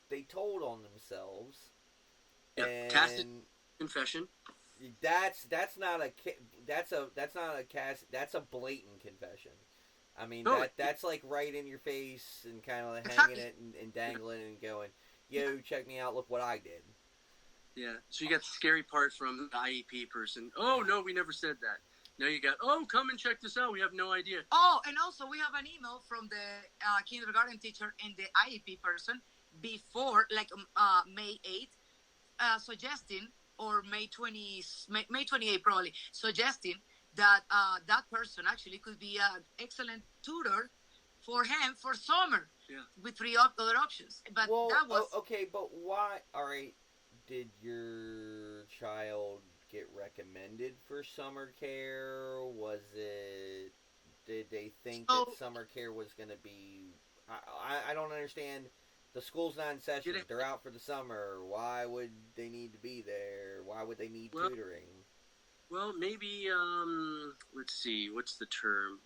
C: they told on themselves.
B: Yeah.
C: And
B: Tacit confession.
C: That's a blatant confession. I mean, that's like right in your face and kind of like hanging it and dangling and going, yo, check me out, look what I did.
B: Yeah, so you got the scary part from the IEP person. Oh, no, we never said that. Now you got, oh, come and check this out. We have no idea.
D: Oh, and also we have an email from the kindergarten teacher and the IEP person before, May 8th, suggesting, or May 28th probably, suggesting that that person actually could be an excellent tutor for him for summer.
B: Yeah. With
D: 3 other options. But that was...
C: okay, but why? All right, did your child get recommended for summer care? Did they think that summer care was going to be... I don't understand. The school's not in session. They're out for the summer. Why would they need to be there? Why would they need tutoring?
B: Well, maybe, let's see, what's the term?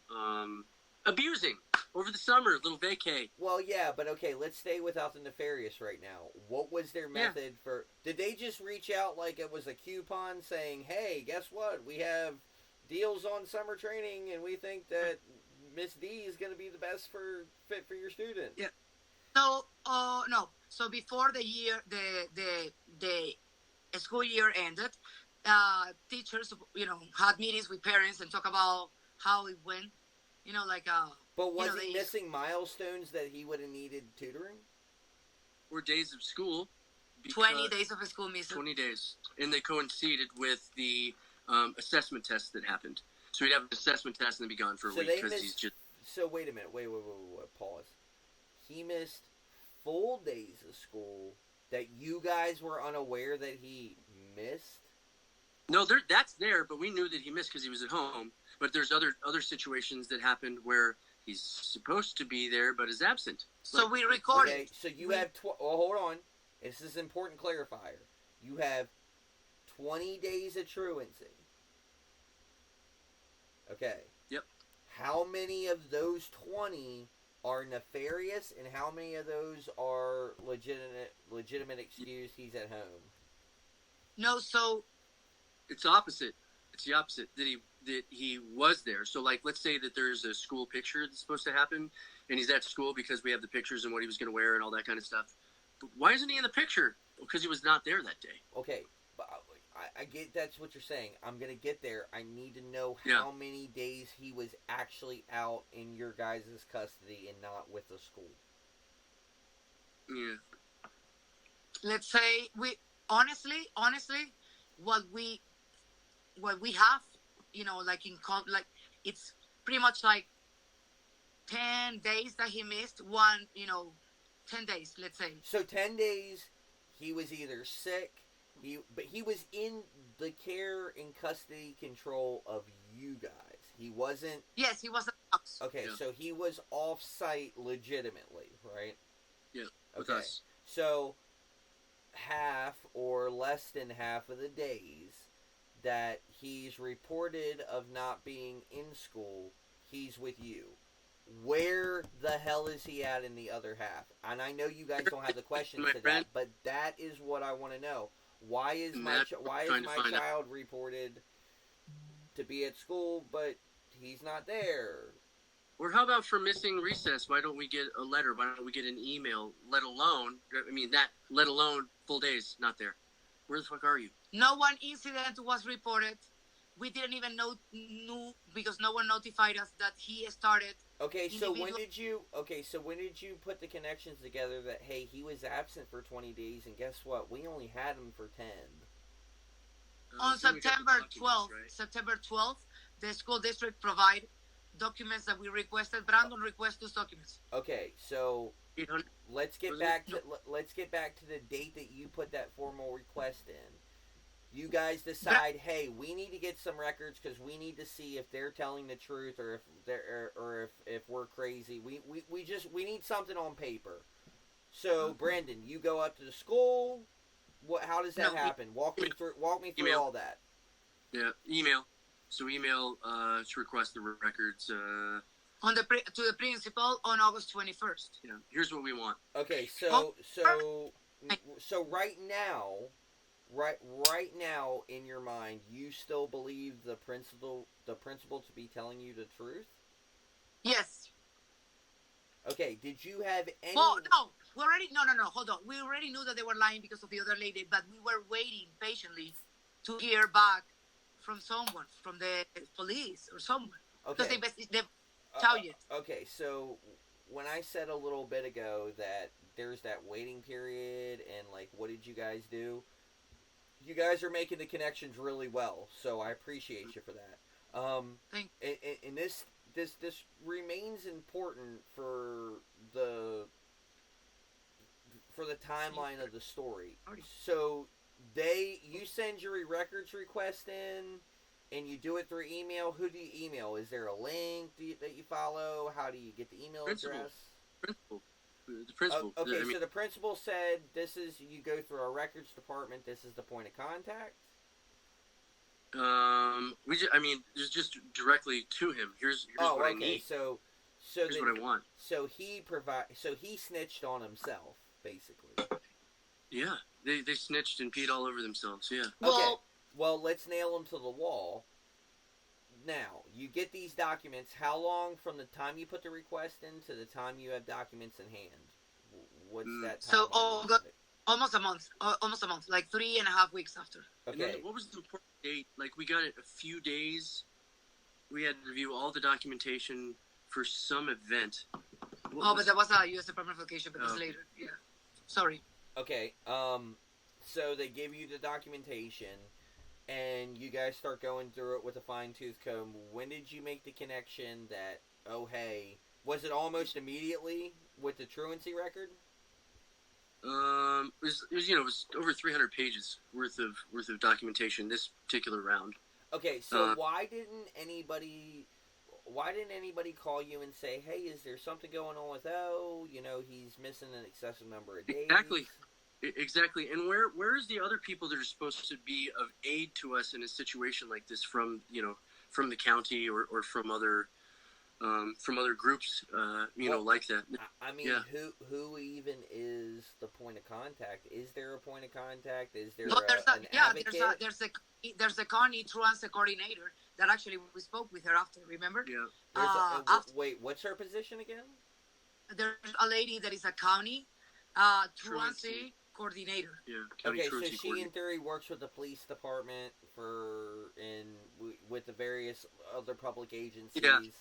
B: Abusing over the summer, little vacay.
C: Well, yeah, but okay, let's stay without the nefarious right now. What was their method for... Did they just reach out like it was a coupon saying, hey, guess what? We have deals on summer training, and we think that Miss D is going to be the best fit for your student?
B: Yeah.
D: So, no. So before the school year ended, teachers, had meetings with parents and talk about how it went.
C: But was he missing milestones that he would have needed tutoring?
B: Or days of school.
D: 20 days of school missing.
B: 20 days. And they coincided with the assessment test that happened. So he'd have an assessment test and then be gone for a week because he's just...
C: So wait a minute. Wait. Pause. He missed full days of school that you guys were unaware that he missed?
B: No, that's there, but we knew that he missed because he was at home. But there's other situations that happened where he's supposed to be there but is absent.
D: So we recorded.
C: Okay, so you have... hold on. This is an important clarifier. You have 20 days of truancy. Okay.
B: Yep.
C: How many of those 20 are nefarious, and how many of those are legitimate excuse he's at home?
D: No, so...
B: It's opposite. It's the opposite. That he was there. So, let's say that there's a school picture that's supposed to happen, and he's at school because we have the pictures and what he was going to wear and all that kind of stuff. But why isn't he in the picture? Because he was not there that day.
C: Okay, but I get that's what you're saying. I'm going to get there. I need to know how many days he was actually out in your guys' custody and not with the school.
B: Yeah.
D: Let's say honestly, what we have, it's pretty much 10 days that he missed. 10 days, let's say.
C: So 10 days, he was either sick, but he was in the care and custody control of you guys. He wasn't...
D: Yes, he was at the house.
C: Okay, so he was off-site legitimately, right?
B: Yeah, with
C: okay.
B: us.
C: So half or less than half of the days that he's reported of not being in school, he's with you. Where the hell is he at in the other half? And I know you guys don't have the questions to that, but that is what I want to know. Why is my child reported to be at school, but he's not there?
B: Or how about for missing recess? Why don't we get a letter? Why don't we get an email? Let alone full days not there. Where the fuck are you?
D: No one incident was reported. We didn't even knew because no one notified us that he started.
C: Okay, so when did you put the connections together that, hey, he was absent for 20 days, and guess what? We only had him for 10.
D: On September 12th, right? September 12th, the school district provide documents that we requested. Brandon requested those documents.
C: Okay, so let's get back to the date that you put that formal request in. You guys decide, hey, we need to get some records because we need to see if they're telling the truth or if we're crazy. We need something on paper. So Brandon, you go up to the school. How does that happen? Walk me through
B: email.
C: all that.
B: Yeah, email. So email to request the records.
D: To the principal on August 21st.
B: Yeah. Here's what we want.
C: Okay, so right now in your mind, you still believe the principal to be telling you the truth?
D: Yes.
C: Okay, did you have any...
D: Well, no. Hold on. We already knew that they were lying because of the other lady, but we were waiting patiently to hear back from someone, from the police or someone.
C: Okay.
D: Because they tell you.
C: Okay, so when I said a little bit ago that there's that waiting period and, like, what did you guys do? You guys are making the connections really well, so I appreciate you for that.
D: Thank
C: you. And this remains important for the timeline of the story. So you send your records request in, and you do it through email. Who do you email? Is there a link that you follow? How do you get the email address?
B: Principal. The principal.
C: Okay, so the principal said you go through our records department. This is the point of contact.
B: Just directly to him. Here's what I need.
C: So
B: here's what I want.
C: So he snitched on himself, basically.
B: Yeah, they snitched and peed all over themselves. Yeah.
C: Okay. Well, let's nail them to the wall. Now, you get these documents. How long from the time you put the request in to the time you have documents in hand? What's that time?
D: So, almost a month. Like 3.5 weeks after.
B: Okay. And then what was the important date? Like, we got it a few days. We had to review all the documentation for some event.
D: But that was a U.S. Department of Education, but that's later. Yeah. Sorry.
C: Okay. So they give you the documentation, and you guys start going through it with a fine-tooth comb. When did you make the connection that, oh, hey, was it almost immediately with the truancy record?
B: It was over 300 pages worth of documentation this particular round.
C: Okay, so why didn't anybody call you and say, hey, is there something going on with O? He's missing an excessive number of days.
B: Exactly. And where is the other people that are supposed to be of aid to us in a situation like this from the county or from other groups, like that?
C: I mean, who even is the point of contact? Is there a point of contact? Is there an advocate?
D: There's a county truancy coordinator that actually we spoke with her after, remember?
B: Yeah.
C: Wait, what's her position again?
D: There's a lady that is a county truancy coordinator.
B: Yeah.
C: Okay, so she in theory works with the police department with the various other public agencies.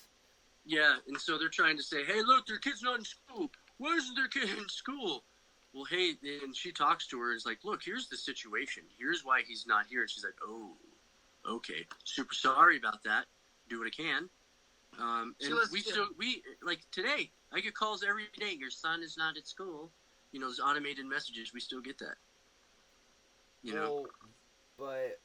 B: Yeah, and so they're trying to say, hey, look, their kid's not in school. Why isn't their kid in school? Well, hey, and she talks to her and is like, look, here's the situation. Here's why he's not here. And she's like, oh, okay. Super sorry about that. Do what I can. And today, I get calls every day. Your son is not at school. Those automated messages, we still get that.
C: But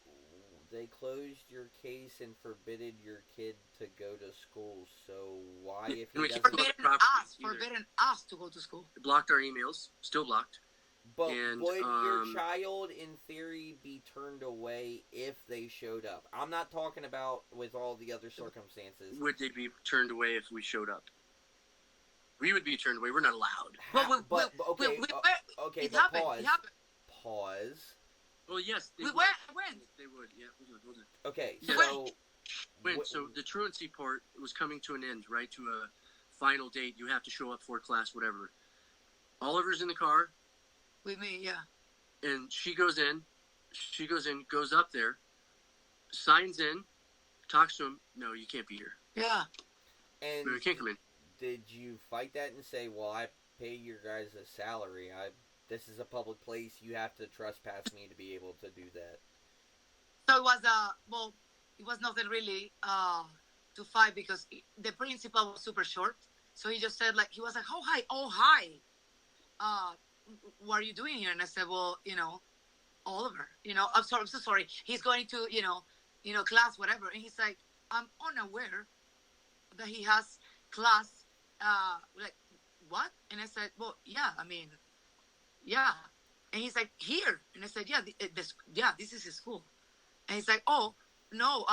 C: they closed your case and forbidden your kid to go to school. So why, if he doesn't...
D: Forbidden us to go to school.
B: It blocked our emails. Still blocked.
C: But would your child, in theory, be turned away if they showed up? I'm not talking about with all the other circumstances.
B: Would they be turned away if we showed up? We would be turned away. We're not allowed.
D: It happened.
C: Pause.
B: Well, yes.
D: When?
B: They would. Yeah. Hold on.
C: Okay.
B: Yeah.
C: So
A: So the truancy part was coming to an end, right? To a final date. You have to show up for class, whatever. Oliver's in the car.
D: With me, yeah.
A: And she goes in, goes up there, signs in, talks to him. No, you can't be here.
D: Yeah.
C: And
A: no, you can't come in.
C: Did you fight that and say, well, I pay your guys a salary. This is a public place. You have to trespass me to be able to do that.
D: So it was, it was nothing really to fight because the principal was super short. So he just said, like, he was like, oh, hi. What are you doing here? And I said, well, Oliver, I'm so sorry. He's going to, class, whatever. And he's like, I'm unaware that he has class. Like, what? And I said, well, yeah, yeah. And he's like, here. And I said, yeah, this is his school. And he's like, oh, no,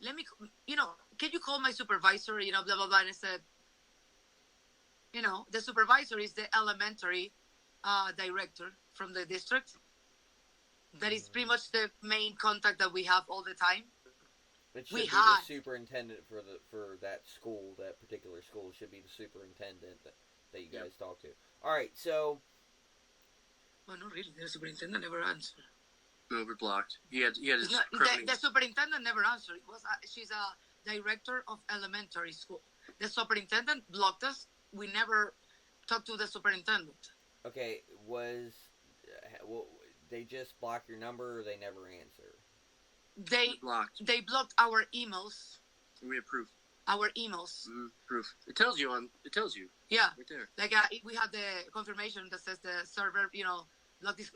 D: let me, can you call my supervisor, blah, blah, blah. And I said, the supervisor is the elementary director from the district. That is pretty much the main contact that we have all the time.
C: It should be the superintendent for that school, that particular school should be the superintendent that you guys talk to. All right, so.
D: Well, not really. The superintendent never answered.
A: No, we're blocked. He had his.
D: The superintendent never answered. She's a director of elementary school. The superintendent blocked us. We never talked to the superintendent.
C: Okay, they just block your number or they never answer?
D: They blocked our emails.
A: We have proof.
D: Our emails.
A: Proof. It tells you.
D: Yeah.
A: Right there.
D: Like we have the confirmation that says the server, blocked this,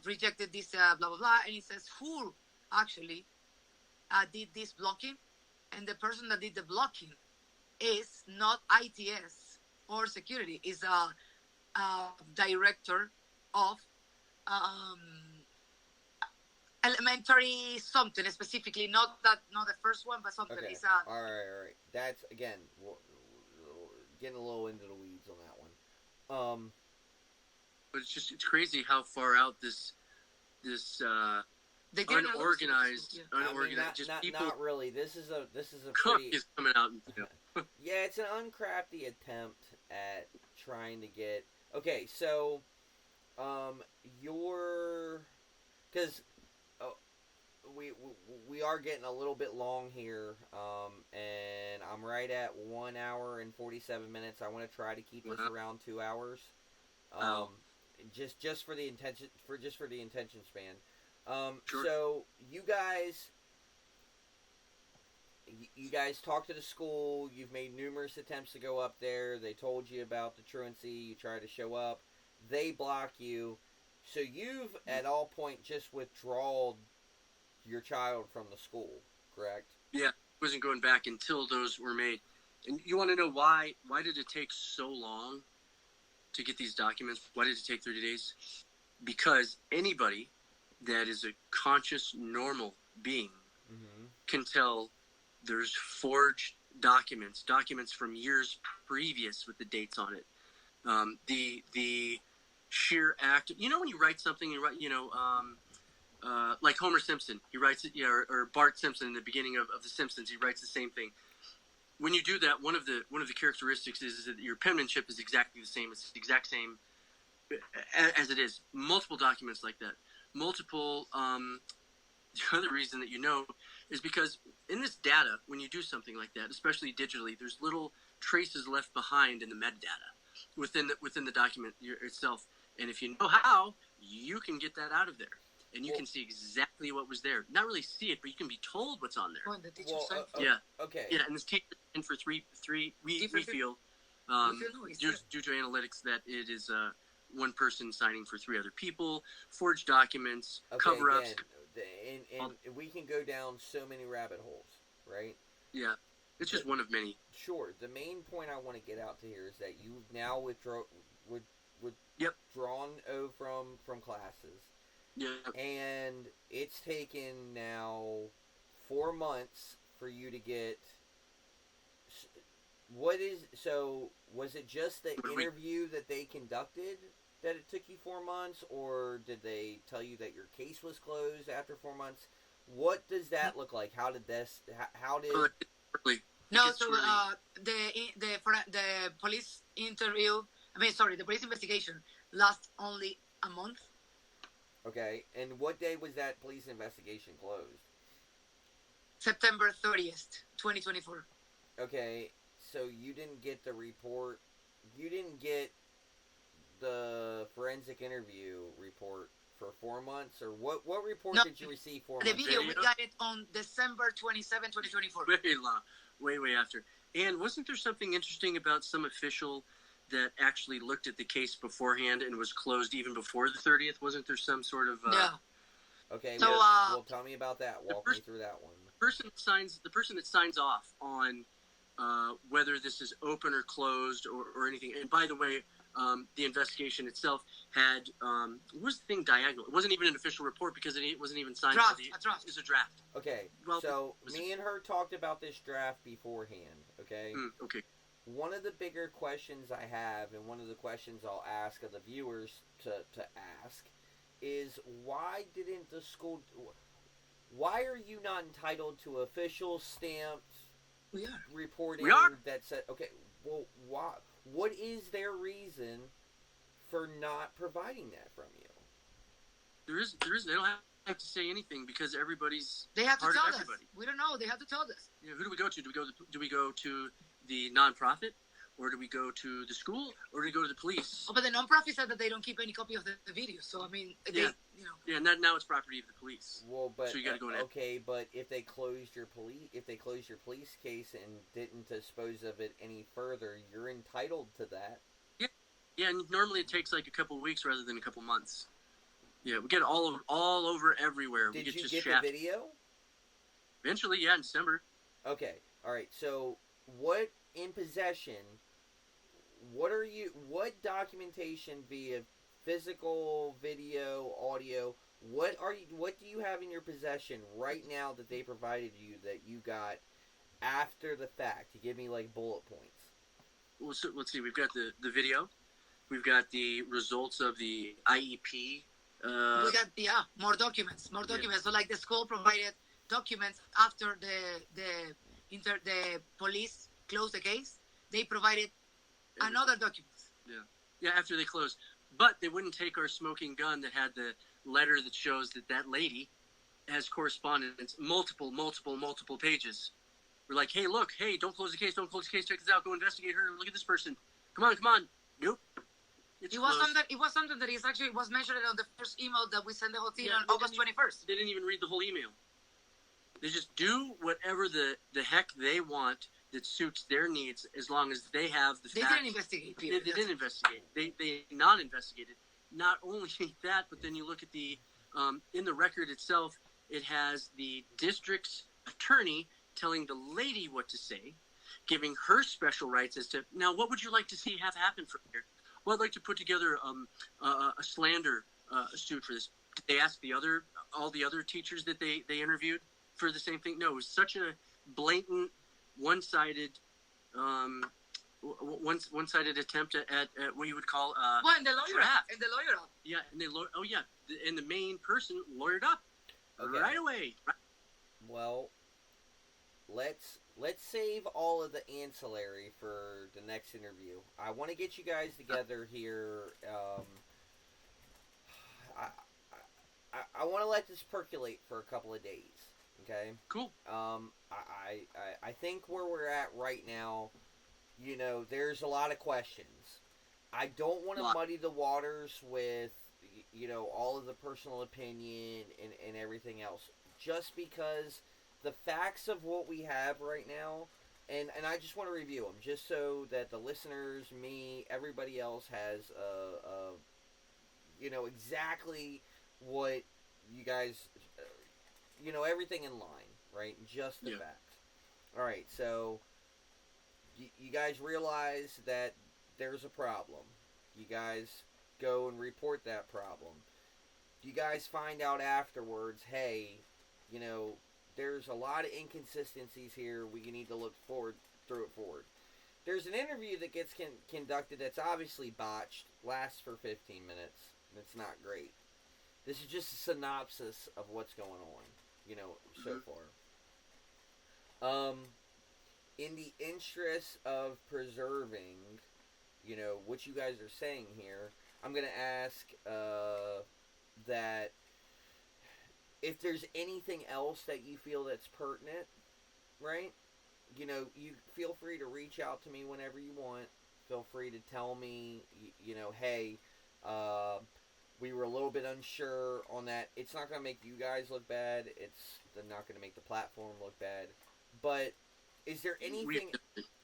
D: rejected this, blah, blah, blah. And it says who actually did this blocking. And the person that did the blocking is not ITS or security. Is a director of elementary something specifically, not the first one, but something.
C: Okay. All right. That's again getting a little into the weeds on that one.
A: But it's crazy how far out this unorganized, people.
C: Not really. This is a pretty
A: is coming out.
C: Yeah, it's an uncrafty attempt at trying to get. Okay, so, because we are getting a little bit long here, and I'm right at 1 hour and 47 minutes. I want to try to keep this around 2 hours, just for the intention span.
A: Sure.
C: So you guys talked to the school. You've made numerous attempts to go up there. They told you about the truancy. You tried to show up. They block you. So you've, at all point, just withdrawn your child from the school, correct?
A: Yeah, wasn't going back until those were made. And you want to know why? Why did it take so long to get these documents? Why did it take 30 days? Because anybody that is a conscious, normal being can tell there's forged documents from years previous with the dates on it. The sheer act, when you write something, like Homer Simpson, he writes it, or Bart Simpson in the beginning of The Simpsons, he writes the same thing. When you do that, one of the characteristics is that your penmanship is exactly the same. It's the exact same as it is. Multiple documents like that. Multiple. The other reason that is because in this data, when you do something like that, especially digitally, there's little traces left behind in the metadata within the document itself. And if you know how, you can get that out of there. And you can see exactly what was there. Not really see it, but you can be told what's on there.
D: Oh, the teacher's side.
C: Okay.
A: Yeah, and this teacher in for three we feel due to analytics that it is one person signing for 3 other people, forged documents, cover-ups.
C: And we can go down so many rabbit holes, right?
A: Yeah, it's just one of many.
C: Sure. The main point I want to get out to here is that you've now withdrawn from classes.
A: Yeah.
C: And it's taken now 4 months for you to get. Was it just the interview that they conducted that it took you 4 months, or did they tell you that your case was closed after 4 months? what does that look like? How did this? How did?
D: No, so the police interview. I mean, sorry, the police investigation lasts only a month.
C: Okay, and what day was that police investigation closed?
D: September 30th, 2024.
C: Okay, so you didn't get the report. You didn't get the forensic interview report for 4 months, or what? What report
D: No,
C: did you receive 4
D: the
C: months?
D: video, we got it on December 27, 2024.
B: Very long, way after. And wasn't there something interesting about some official that actually looked at the case beforehand and was closed even before the 30th? Wasn't there some sort of?
D: No.
C: Okay,
D: So,
C: well, tell me about that. Walk me through that one.
B: The person that signs off on whether this is open or closed or anything. And by the way, the investigation itself had what was the thing diagonal? It wasn't even an official report because it wasn't even signed.
D: Draft.
B: It was a draft.
C: Okay,
B: Well,
C: so me and her talked about this draft beforehand. Okay.
B: Okay.
C: One of the bigger questions I have, and one of the questions I'll ask of the viewers to ask, is why didn't the school? Why are you not entitled to official stamped
D: We are.
C: reporting
B: We are.
C: that said? Okay, well, why? What is their reason for not providing that from you?
B: There is. They don't have to say anything because everybody's.
D: They have to
B: part of
D: tell us.
B: everybody.
D: We don't know. They have to tell us.
B: Yeah, who do we go to? Do we go to the nonprofit, or do we go to the school, or do we go to the police?
D: Oh, but the nonprofit said that they don't keep any copy of the video. So, I mean, they,
B: Yeah.
D: you know.
B: Yeah, now it's property of the police.
C: Well, but
B: So you gotta go in.
C: okay, but if they closed your police case and didn't dispose of it any further, you're entitled to that.
B: Yeah, and normally it takes like a couple of weeks rather than a couple months. Yeah, we get all over everywhere.
C: Did
B: we get
C: you
B: just
C: get
B: shafted.
C: the video?
B: Eventually, yeah, in December.
C: Okay, all right. So, what in possession? What documentation via physical, video, audio? What do you have in your possession right now that they provided you that you got after the fact? To give me like bullet points.
B: Well, so, let's see. We've got the video. We've got the results of the IEP.
D: We got more documents. So like the school provided documents after the police closed the case. They provided another documents.
B: Yeah, after they closed. But they wouldn't take our smoking gun that had the letter that shows that lady has correspondence, multiple pages. We're like, hey, look, don't close the case, check this out, go investigate her, look at this person. Come on. Nope. It was
D: something that was mentioned on the first email that we sent the whole team on
B: they
D: August 21st.
B: They didn't even read the whole email. They just do whatever the heck they want that suits their needs as long as they have the facts.
D: They didn't investigate.
B: They didn't investigate. They not investigated. Not only that, but then you look at the in the record itself, it has the district's attorney telling the lady what to say, giving her special rights as to, now what would you like to see have happen from here? Well, I'd like to put together a slander suit for this. Did they ask all the other teachers that they interviewed for the same thing? No, it was such a blatant, one-sided attempt at what you would call
D: and the lawyer
B: draft.
D: And the lawyer up.
B: Yeah, and the main person lawyered up right away.
C: Well, let's save all of the ancillary for the next interview. I want to get you guys together here. I want to let this percolate for a couple of days. Okay.
B: Cool.
C: I think where we're at right now, there's a lot of questions. I don't want to muddy the waters with, all of the personal opinion and everything else. Just because the facts of what we have right now, and I just want to review them, just so that the listeners, me, everybody else has, exactly what you guys, everything in line, right? Just the facts. All right, so you guys realize that there's a problem. You guys go and report that problem. You guys find out afterwards, hey, there's a lot of inconsistencies here. We need to look through it forward. There's an interview that gets conducted that's obviously botched, lasts for 15 minutes, and it's not great. This is just a synopsis of what's going on. so far. In the interest of preserving, what you guys are saying here, I'm gonna ask that if there's anything else that you feel that's pertinent, right? You feel free to reach out to me whenever you want. Feel free to tell me, hey, we were a little bit unsure on that. It's not going to make you guys look bad. It's not going to make the platform look bad. But is there anything?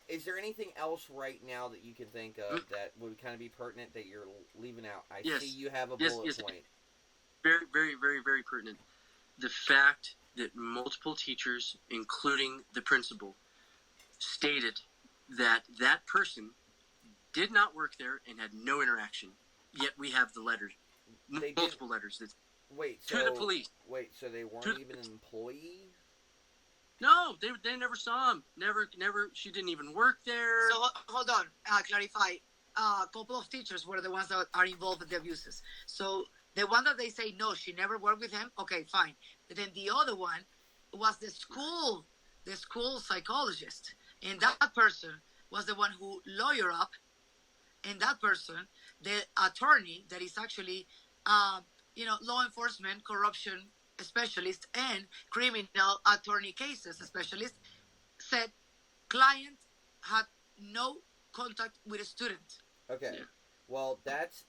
C: Is there anything else right now that you can think of that would kind of be pertinent that you're leaving out? I see you have a bullet point.
B: Very, very, very, very pertinent. The fact that multiple teachers, including the principal, stated that that person did not work there and had no interaction. Yet we have the letters, multiple letters that to the police.
C: Wait, so they weren't even an employee?
B: No, they never saw him. Never. She didn't even work there.
D: So hold on, clarify. A couple of teachers were the ones that are involved with the abuses. So the one that they say no, she never worked with him. Okay, fine. But then the other one was the school psychologist, and that person was the one who lawyered up, and that person, the attorney that is actually, law enforcement, corruption specialist, and criminal attorney cases specialist, said client had no contact with a student.
C: Okay. Yeah. Well, that's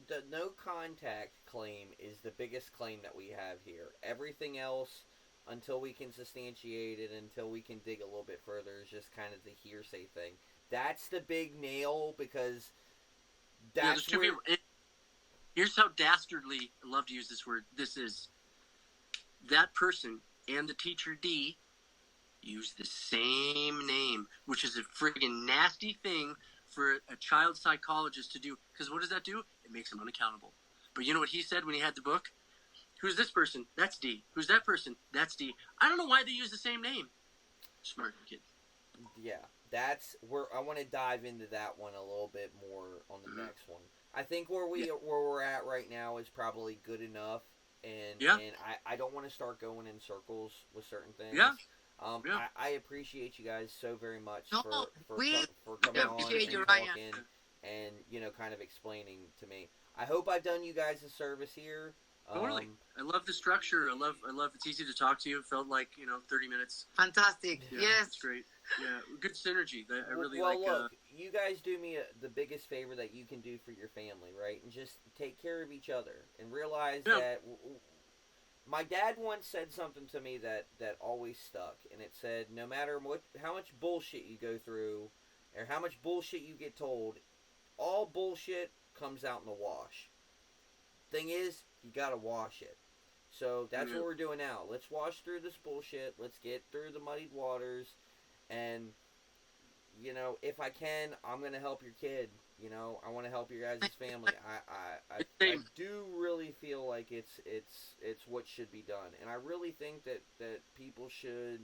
C: the no contact claim is the biggest claim that we have here. Everything else, until we can substantiate it, until we can dig a little bit further, is just kind of the hearsay thing. That's the big nail, because that's where...
B: Here's how dastardly, I love to use this word, this is. That person and the teacher D use the same name, which is a friggin' nasty thing for a child psychologist to do. Because what does that do? It makes him unaccountable. But you know what he said when he had the book? Who's this person? That's D. Who's that person? That's D. I don't know why they use the same name. Smart kid.
C: Yeah, that's where I want to dive into that one a little bit more on the next one. I think where we're at right now is probably good enough. And I don't want to start going in circles with certain things.
B: Yeah.
C: I appreciate you guys so very much for
D: coming
C: on and talking and kind of explaining to me. I hope I've done you guys a service here.
B: Totally. I love the structure. I love it's easy to talk to you. It felt like 30 minutes.
D: Fantastic.
B: Yeah,
D: yes.
B: It's great. Yeah, good synergy. I really
C: like. Well, look, you guys do me the biggest favor that you can do for your family, right? And just take care of each other and realize that. My dad once said something to me that always stuck, and it said, no matter how much bullshit you go through, or how much bullshit you get told, all bullshit comes out in the wash. Thing is, you gotta wash it. So that's what we're doing now. Let's wash through this bullshit. Let's get through the muddied waters. And, if I can, I'm going to help your kid. I want to help your guys' family. I do really feel like it's what should be done. And I really think that people should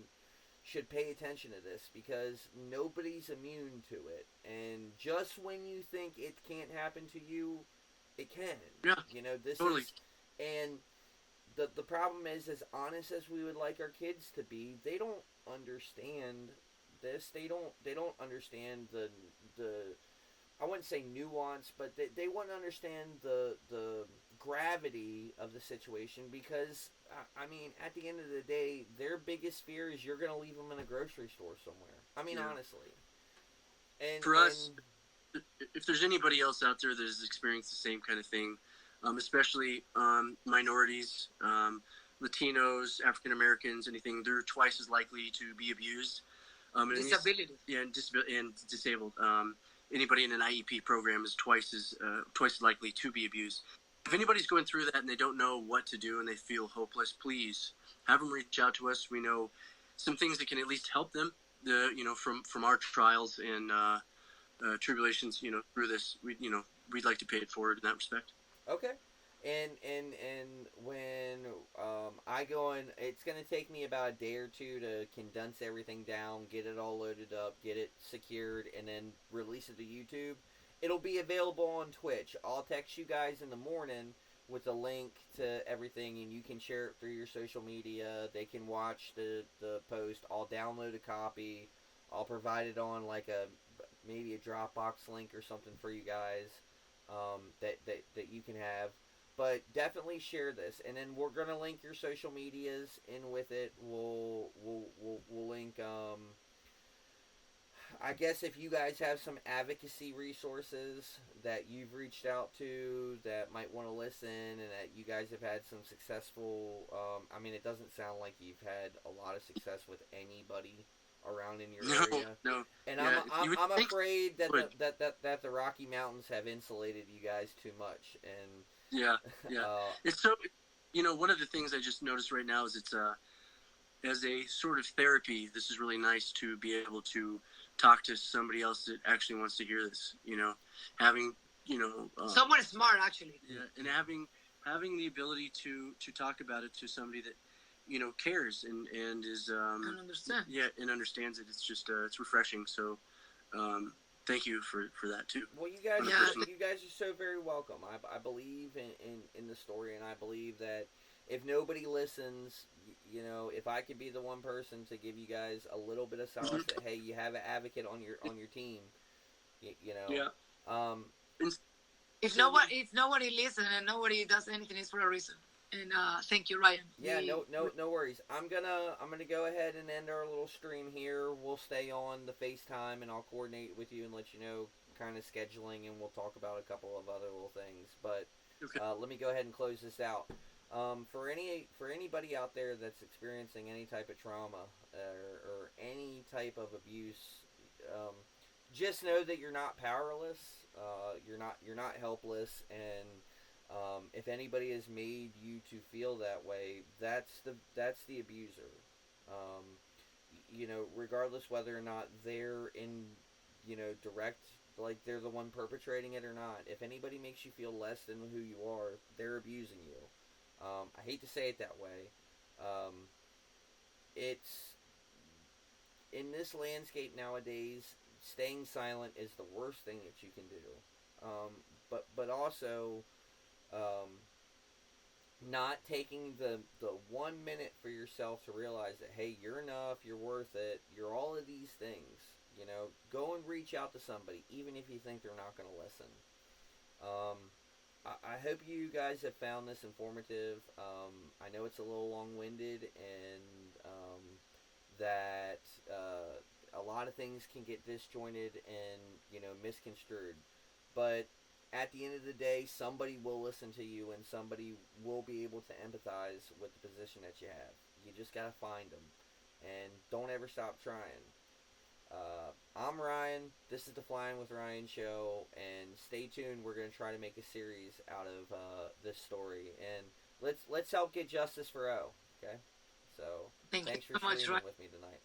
C: pay attention to this, because nobody's immune to it. And just when you think it can't happen to you, it can.
B: Yeah.
C: This
B: totally.
C: And the problem is, as honest as we would like our kids to be, they don't understand this. They don't understand the I wouldn't say nuance, but they wouldn't understand the gravity of the situation, because at the end of the day, their biggest fear is you're going to leave them in a grocery store somewhere. Honestly. And
B: for us, if there's anybody else out there that has experienced the same kind of thing, especially minorities, Latinos, African Americans, anything, they're twice as likely to be abused.
D: Disability.
B: And disabled. Anybody in an IEP program is twice as likely to be abused. If anybody's going through that and they don't know what to do and they feel hopeless, please have them reach out to us. We know some things that can at least help them. From our trials and tribulations, through this, we'd like to pay it forward in that respect.
C: Okay. And when I go in, it's going to take me about a day or two to condense everything down, get it all loaded up, get it secured, and then release it to YouTube. It'll be available on Twitch. I'll text you guys in the morning with a link to everything, and you can share it through your social media. They can watch the post. I'll download a copy. I'll provide it on like maybe a Dropbox link or something for you guys, that you can have. But definitely share this, and then we're gonna link your social medias in with it. We'll link. I guess if you guys have some advocacy resources that you've reached out to that might want to listen, and that you guys have had some successful. I mean, it doesn't sound like you've had a lot of success with anybody around in your area.
B: No.
C: And
B: Yeah,
C: I'm afraid that the Rocky Mountains have insulated you guys too much. And
B: yeah. It's so, one of the things I just noticed right now is it's as a sort of therapy. This is really nice to be able to talk to somebody else that actually wants to hear this. Having
D: someone smart actually.
B: Yeah, and having the ability to talk about it to somebody that cares and is
D: And understand.
B: Yeah, and understands it. It's just it's refreshing. So thank you for that too.
C: Well, you guys,
D: Yeah.
C: you guys are so very welcome. I believe in the story, and I believe that if nobody listens, if I could be the one person to give you guys a little bit of solace that hey, you have an advocate on your team,
B: Yeah.
D: If nobody listens and nobody does anything, it's for a reason. And thank you, Ryan.
C: Yeah, no worries. I'm gonna go ahead and end our little stream here. We'll stay on the FaceTime, and I'll coordinate with you and let you know kind of scheduling, and we'll talk about a couple of other little things. But
B: Okay.
C: let me go ahead and close this out. For anybody out there that's experiencing any type of trauma or any type of abuse, just know that you're not powerless. You're not helpless, and if anybody has made you to feel that way, that's the abuser. Regardless whether or not they're in, direct, like they're the one perpetrating it or not. If anybody makes you feel less than who you are, they're abusing you. I hate to say it that way. It's in this landscape nowadays. Staying silent is the worst thing that you can do. But also, not taking the 1 minute for yourself to realize that hey, you're enough, you're worth it, you're all of these things. Go and reach out to somebody, even if you think they're not going to listen. I hope you guys have found this informative. I know it's a little long-winded, and that a lot of things can get disjointed and misconstrued. But at the end of the day, somebody will listen to you, and somebody will be able to empathize with the position that you have. You just gotta find them, and don't ever stop trying. I'm Ryan. This is the Flying with Ryan show, and stay tuned. We're gonna try to make a series out of this story, and let's help get justice for O. Okay, so
D: Thank
C: thanks
D: you
C: for
D: so much,
C: streaming
D: Ryan.
C: with me tonight.